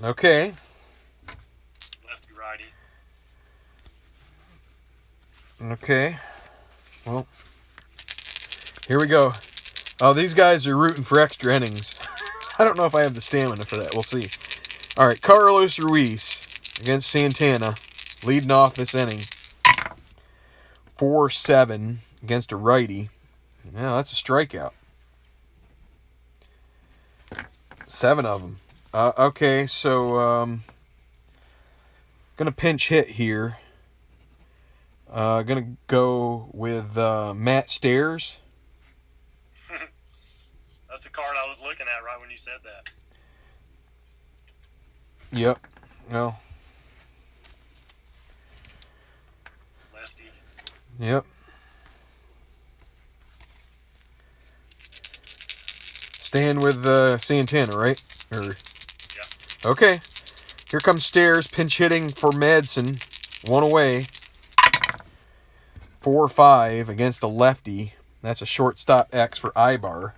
Okay. Lefty righty. Okay. Well, here we go. Oh, these guys are rooting for extra innings. I don't know if I have the stamina for that. We'll see. All right, Carlos Ruiz against Santana, leading off this inning. 4-7 against a righty. Yeah, that's a strikeout. 7 of them. Okay, so gonna pinch hit here. Gonna go with Matt Stairs. That's the card I was looking at right when you said that. Yep. No. Yep. Staying with Santana, right? Or Yeah. okay. Here comes Stairs, pinch hitting for Madsen. One away. 4-5 against a lefty. That's a shortstop X for Ibar.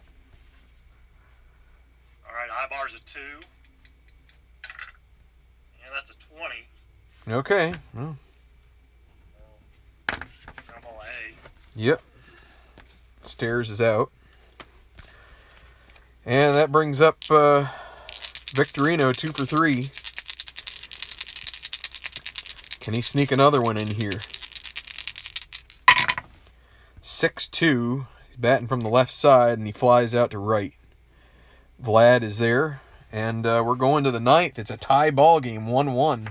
All right, Ibar's a 2. And that's a 20. Okay. Well, I'm on A. yep. Stairs is out. And that brings up Victorino 2 for 3. Can he sneak another one in here? 6-2. He's batting from the left side, and he flies out to right. Vlad is there, and we're going to the ninth. It's a tie ball game, 1-1.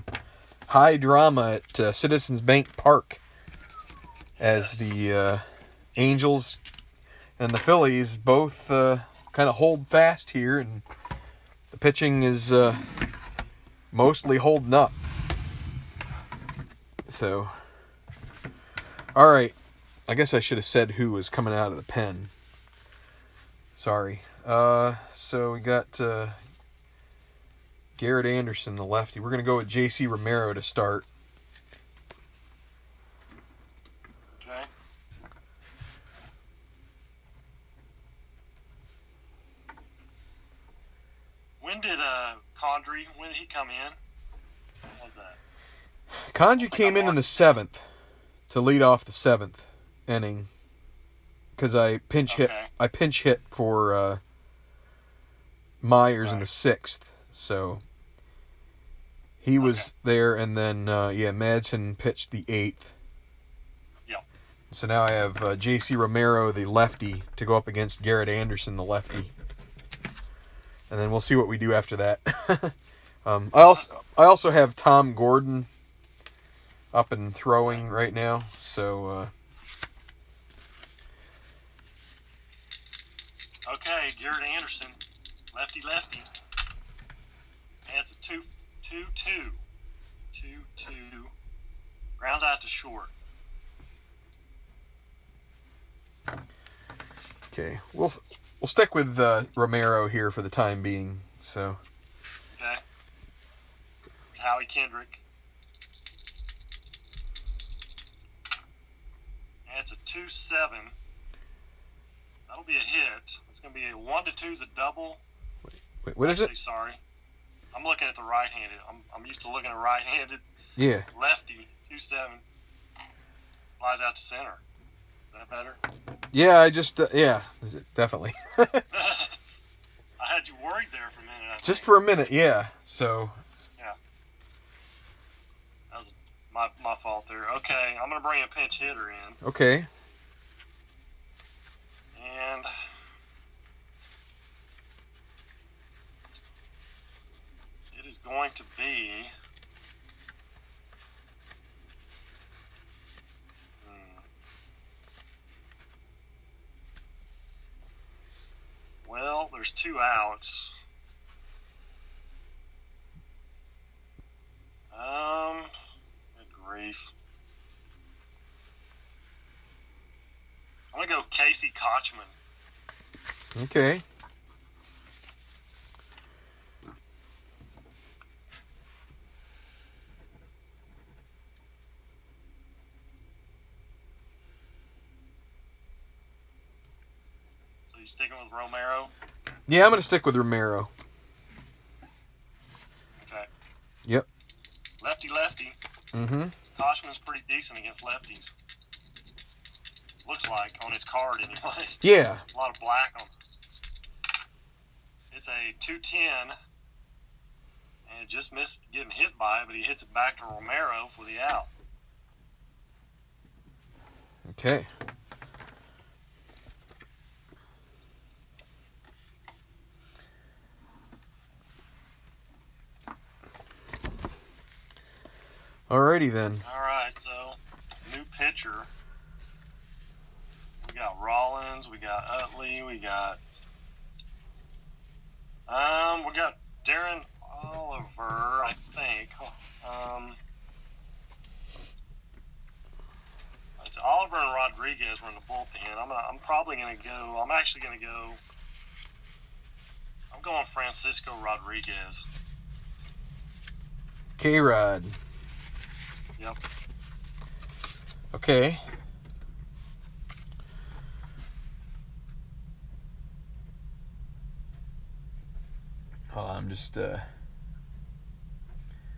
High drama at Citizens Bank Park as the Angels and the Phillies both kind of hold fast here, and the pitching is mostly holding up. So, all right. I guess I should have said who was coming out of the pen. Sorry. So we got Garrett Anderson, the lefty. We're going to go with J.C. Romero to start. Okay. When did Condry, when did he come in? What was that? Condry came in the 7th to lead off the 7th inning because I pinch hit for Myers in the 6th. So he was there, and then Madsen pitched the 8th. Yep. So now I have J.C. Romero, the lefty, to go up against Garrett Anderson, the lefty. And then we'll see what we do after that. I also have Tom Gordon up and throwing right now. So okay, Garrett Anderson, lefty. And it's a 2-2. 2-2. Grounds out to short. okay, we'll stick with Romero here for the time being. So Okay. Howie Kendrick. And it's a 2-7. That'll be a hit. It's going to be a 1-2 is a double. wait, what is it? Actually, sorry. I'm looking at the right-handed. I'm used to looking at right-handed. Yeah. Lefty, 2-7. Flies out to center. Is that better? Yeah, I just yeah, definitely. I had you worried there for a minute. Just for a minute, yeah. So Yeah. That was my fault there. Okay, I'm going to bring a pinch hitter in. okay. And it is going to be well, there's 2 outs. Good grief. I'm going to go Casey Kochman. Okay. So you sticking with Romero? Yeah, I'm gonna stick with Romero. Okay. Yep. Lefty. Mm-hmm. Kochman's pretty decent against lefties. Looks like on his card anyway. Yeah. A lot of black on. It's a 210, and it just missed getting hit by it, but he hits it back to Romero for the out. Okay. Alrighty then. All right, so new pitcher. We got Rollins, we got Utley, we got Darren Oliver, I think. It's Oliver and Rodriguez were in the bullpen. I'm probably gonna go. I'm actually gonna go. I'm going Francisco Rodriguez. K-Rod. Yep. Okay. Oh, I'm just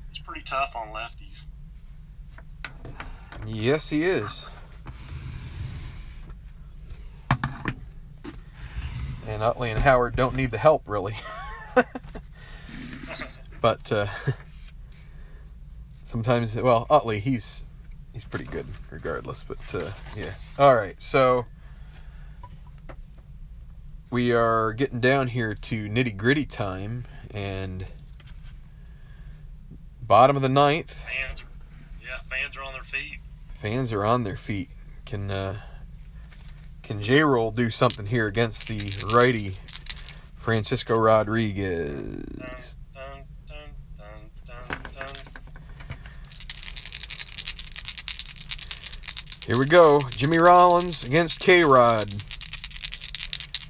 He's pretty tough on lefties. Yes, he is. And Utley and Howard don't need the help, really. But sometimes, well, Utley, he's pretty good regardless. But yeah. All right, so we are getting down here to nitty-gritty time, and bottom of the ninth. Fans are on their feet. Fans are on their feet. Can J-Roll do something here against the righty Francisco Rodriguez? Dun, dun, dun, dun, dun. Here we go. Jimmy Rollins against K-Rod.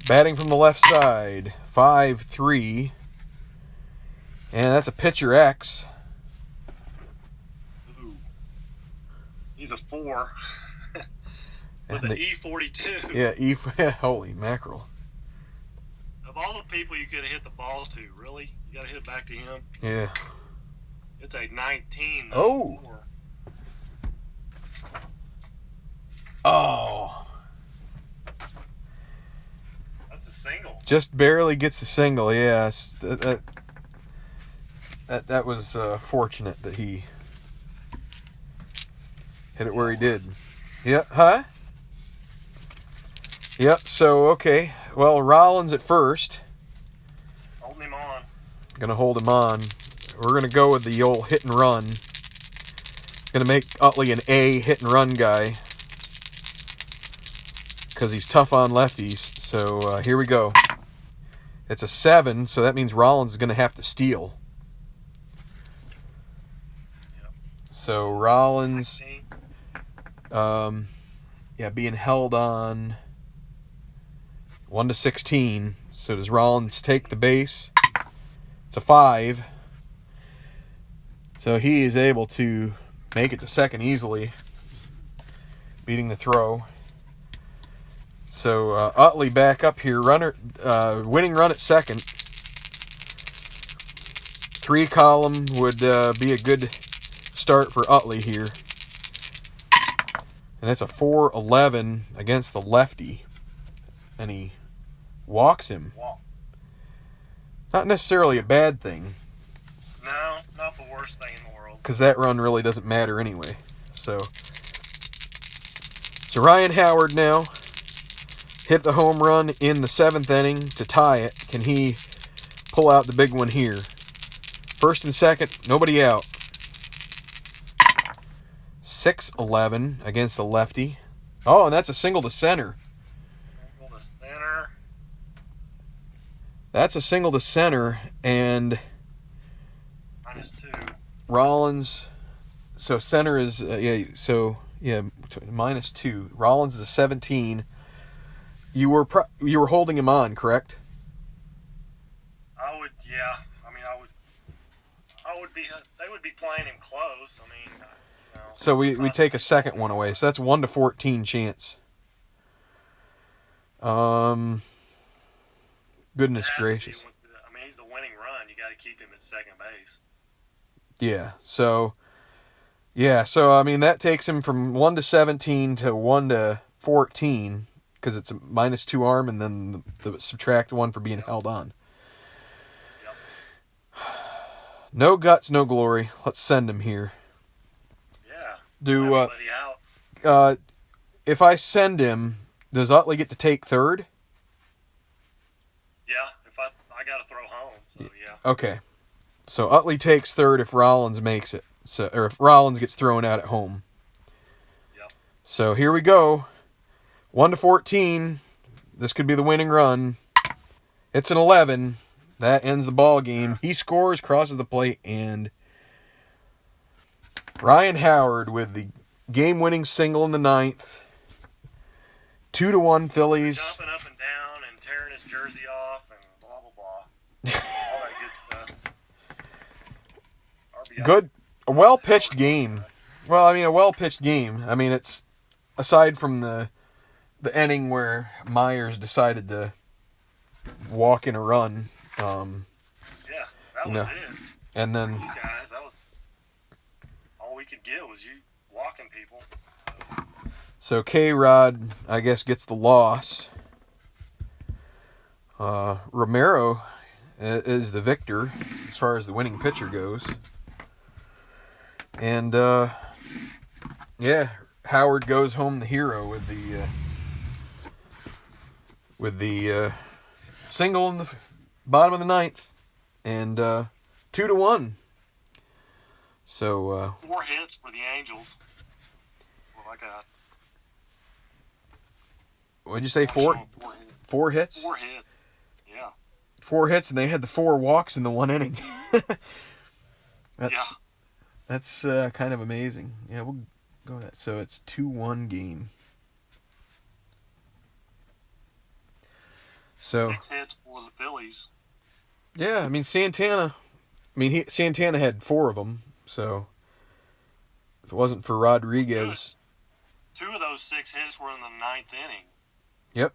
Batting from the left side. 5-3. And that's a pitcher X. Ooh. He's a 4. With And an E42. Yeah, holy mackerel. Of all the people you could have hit the ball to, really? You got to hit it back to him? Yeah. It's a 19. Oh. 4. Oh. That's a single. Just barely gets the single, yes. That was fortunate that he hit it where he did. Yeah, huh? Yep, so, okay. Well, Rollins at first. Holding him on. Gonna hold him on. We're gonna go with the old hit and run. Gonna make Utley an A hit and run guy. Because he's tough on lefties. So here we go. It's a 7, so that means Rollins is gonna have to steal. Yep. So Rollins, 16. being held on 1-16. So does Rollins take the base? It's a 5. So he is able to make it to second easily, beating the throw. So Utley back up here, winning run at second. 3 column would be a good start for Utley here. And it's a 4-11 against the lefty. And he walks him. Walk. Not necessarily a bad thing, No, not the worst thing in the world. because that run really doesn't matter anyway. So Ryan Howard now hit the home run in the 7th inning to tie it. Can he pull out the big one here? First and second, nobody out. 6-11 against the lefty. Oh, and that's a single to center. Single to center. That's a single to center, and -2. Rollins. So center is -2. Rollins is a 17. You were holding him on, correct? I would, yeah. I mean, I would be. They would be playing him close. I mean, So we take a second one away. So that's 1-14 chance. Goodness gracious. I mean, he's the winning run. You got to keep him at second base. Yeah. So I mean that takes him from 1-17 to 1-14 because it's a -2 arm and then the subtract 1 for being held on. Yep. No guts, no glory. Let's send him here. Yeah. Do Everybody out. if I send him, does Utley get to take third? Yeah. If I got to throw home, so yeah. Okay. So Utley takes third if Rollins makes it. So, or if Rollins gets thrown out at home. Yep. So here we go. 1-14. This could be the winning run. It's an 11. That ends the ball game. He scores, crosses the plate, and Ryan Howard with the game-winning single in the 9th 2-1 Phillies. Jumping up and down and tearing his jersey off and blah, blah, blah. All that good stuff. RBI. Good. A well-pitched game. Well, I mean, a well-pitched game. I mean, it's aside from the inning where Myers decided to walk in a run. Yeah, that was it. And then You guys, that was all we could get was you walking people. so K-Rod, I guess, gets the loss. Romero is the victor as far as the winning pitcher goes. And yeah, Howard goes home the hero with the single in the bottom of the ninth, and 2-1. So 4 hits for the Angels. Well, I got. What'd you say? 4 4 hits. 4 hits? 4 hits. Yeah. 4 hits, and they had the 4 walks in the 1 inning. That's kind of amazing. Yeah, we'll go with that. So it's 2-1 game. So 6 hits for the Phillies. yeah, I mean Santana. Santana had 4 of them. So if it wasn't for Rodriguez, 2 of those 6 hits were in the 9th inning. yep,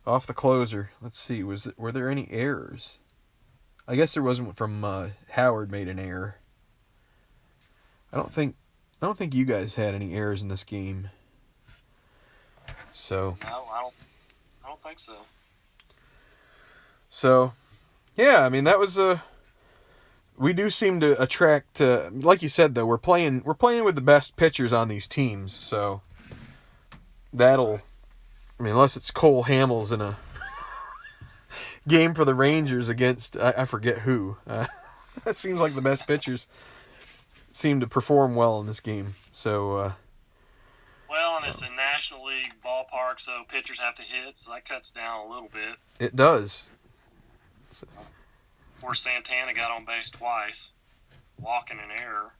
off the closer. Let's see, were there any errors? I guess there wasn't from Howard made an error. I don't think you guys had any errors in this game. So No, I don't think so. So, yeah, I mean that was we do seem to attract. Like you said, though, we're playing with the best pitchers on these teams. So that'll. I mean, unless it's Cole Hamels in a game for the Rangers against I forget who. That seems like the best pitchers seem to perform well in this game. So. Well, and it's a National League ballpark, so pitchers have to hit, so that cuts down a little bit. It does. So. Of course, Santana got on base twice, walking an error.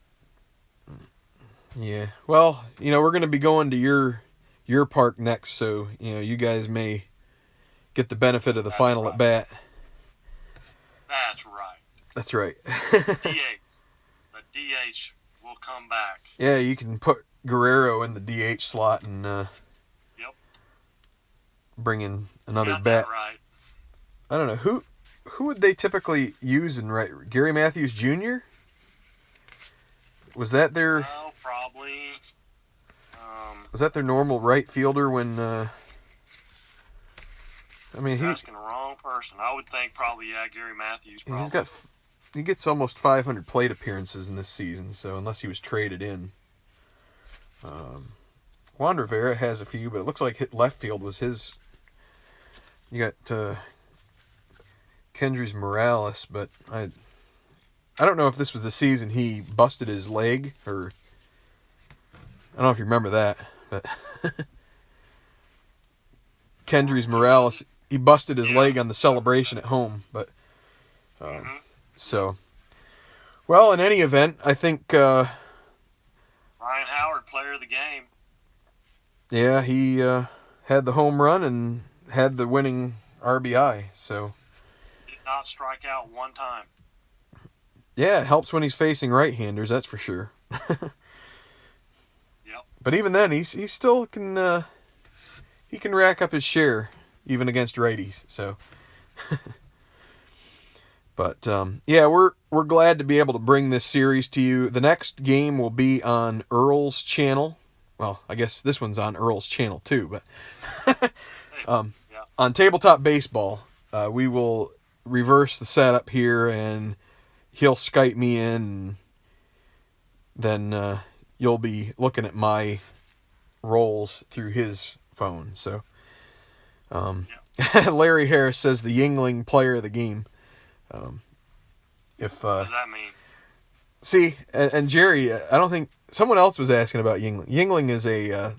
Yeah. Well, we're going to be going to your park next, so you guys may get the benefit of the final right. at bat. That's right. That's right. DH. The DH will come back. Yeah, you can put Guerrero in the DH slot and Yep. bring in another got bat. That right. I don't know who would they typically use in right? Gary Matthews Jr. Was that their? Oh, probably. Was that their normal right fielder when? You're asking the wrong person. I would think probably Gary Matthews. Probably. He gets almost 500 plate appearances in this season. So unless he was traded in. Juan Rivera has a few, but it looks like left field was his. You got Kendrys Morales, but I don't know if this was the season he busted his leg, or I don't know if you remember that, but Kendrys Morales, he busted his leg on the celebration at home, but so well, in any event, I think Ryan Howard, player of the game. Yeah, he had the home run and had the winning RBI, so Did not strike out one time. Yeah, it helps when he's facing right-handers, that's for sure. Yep. But even then, he still can he can rack up his share even against righties. So, but yeah, we're glad to be able to bring this series to you. The next game will be on Earl's channel. Well, I guess this one's on Earl's channel too, but on Tabletop Baseball, we will reverse the setup here, and he'll Skype me in, and then you'll be looking at my rolls through his phone. So, Larry Harris says the Yingling player of the game. What does that mean? See, and Jerry, I don't think someone else was asking about Yingling. Yingling is a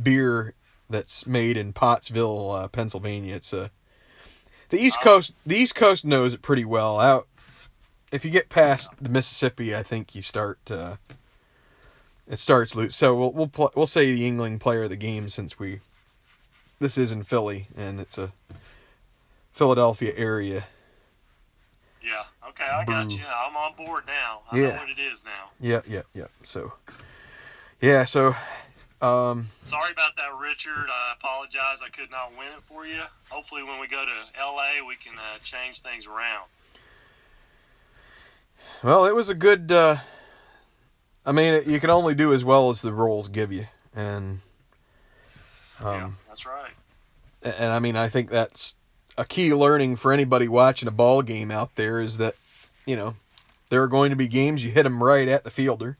beer that's made in Pottsville, Pennsylvania. It's the East Coast. The East Coast knows it pretty well. Out if you get past the Mississippi, I think you start It starts loose. So we'll say the Yingling player of the game, since this is in Philly and it's a Philadelphia area. Yeah. Okay, I got you. I'm on board now. I know what it is now. Yeah. So, yeah. So, sorry about that, Richard. I apologize. I could not win it for you. Hopefully, when we go to LA, we can change things around. Well, it was a good. I mean, you can only do as well as the rolls give you, and yeah, that's right. And I mean, I think that's a key learning for anybody watching a ball game out there, is that, there are going to be games you hit them right at the fielder.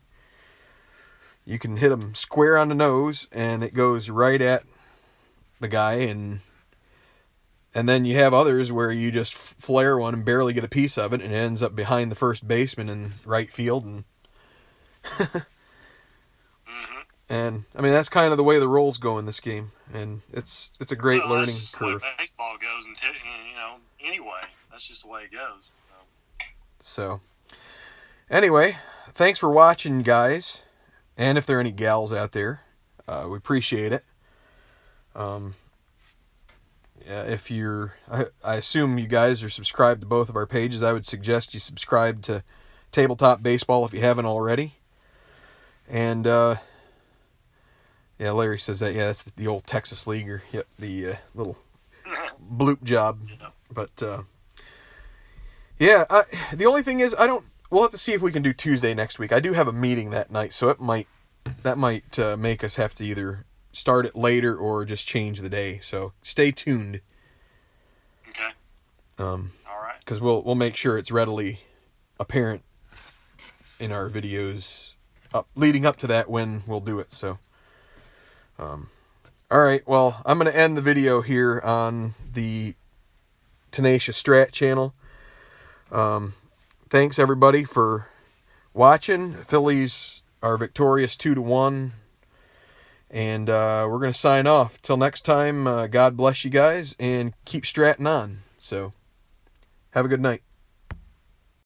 You can hit them square on the nose, and it goes right at the guy, and then you have others where you just flare one and barely get a piece of it, and it ends up behind the first baseman in right field, and and I mean, that's kind of the way the rolls go in this game, and it's a great learning that's just curve. The way baseball goes, and anyway, that's just the way it goes. So, anyway, thanks for watching, guys, and if there are any gals out there, we appreciate it. If I assume you guys are subscribed to both of our pages. I would suggest you subscribe to Tabletop Baseball if you haven't already. And yeah, Larry says that. Yeah, that's the old Texas Leaguer. Yep, the little bloop job. But yeah, the only thing is, we'll have to see if we can do Tuesday next week. I do have a meeting that night, so that might make us have to either start it later or just change the day. So stay tuned. Okay. All right. Because we'll make sure it's readily apparent in our videos leading up to that when we'll do it. So, all right. Well, I'm going to end the video here on the Tenacious Strat channel. Thanks everybody for watching. Phillies are victorious 2-1. And we're going to sign off. Till next time, God bless you guys, and keep stratting on. So, have a good night.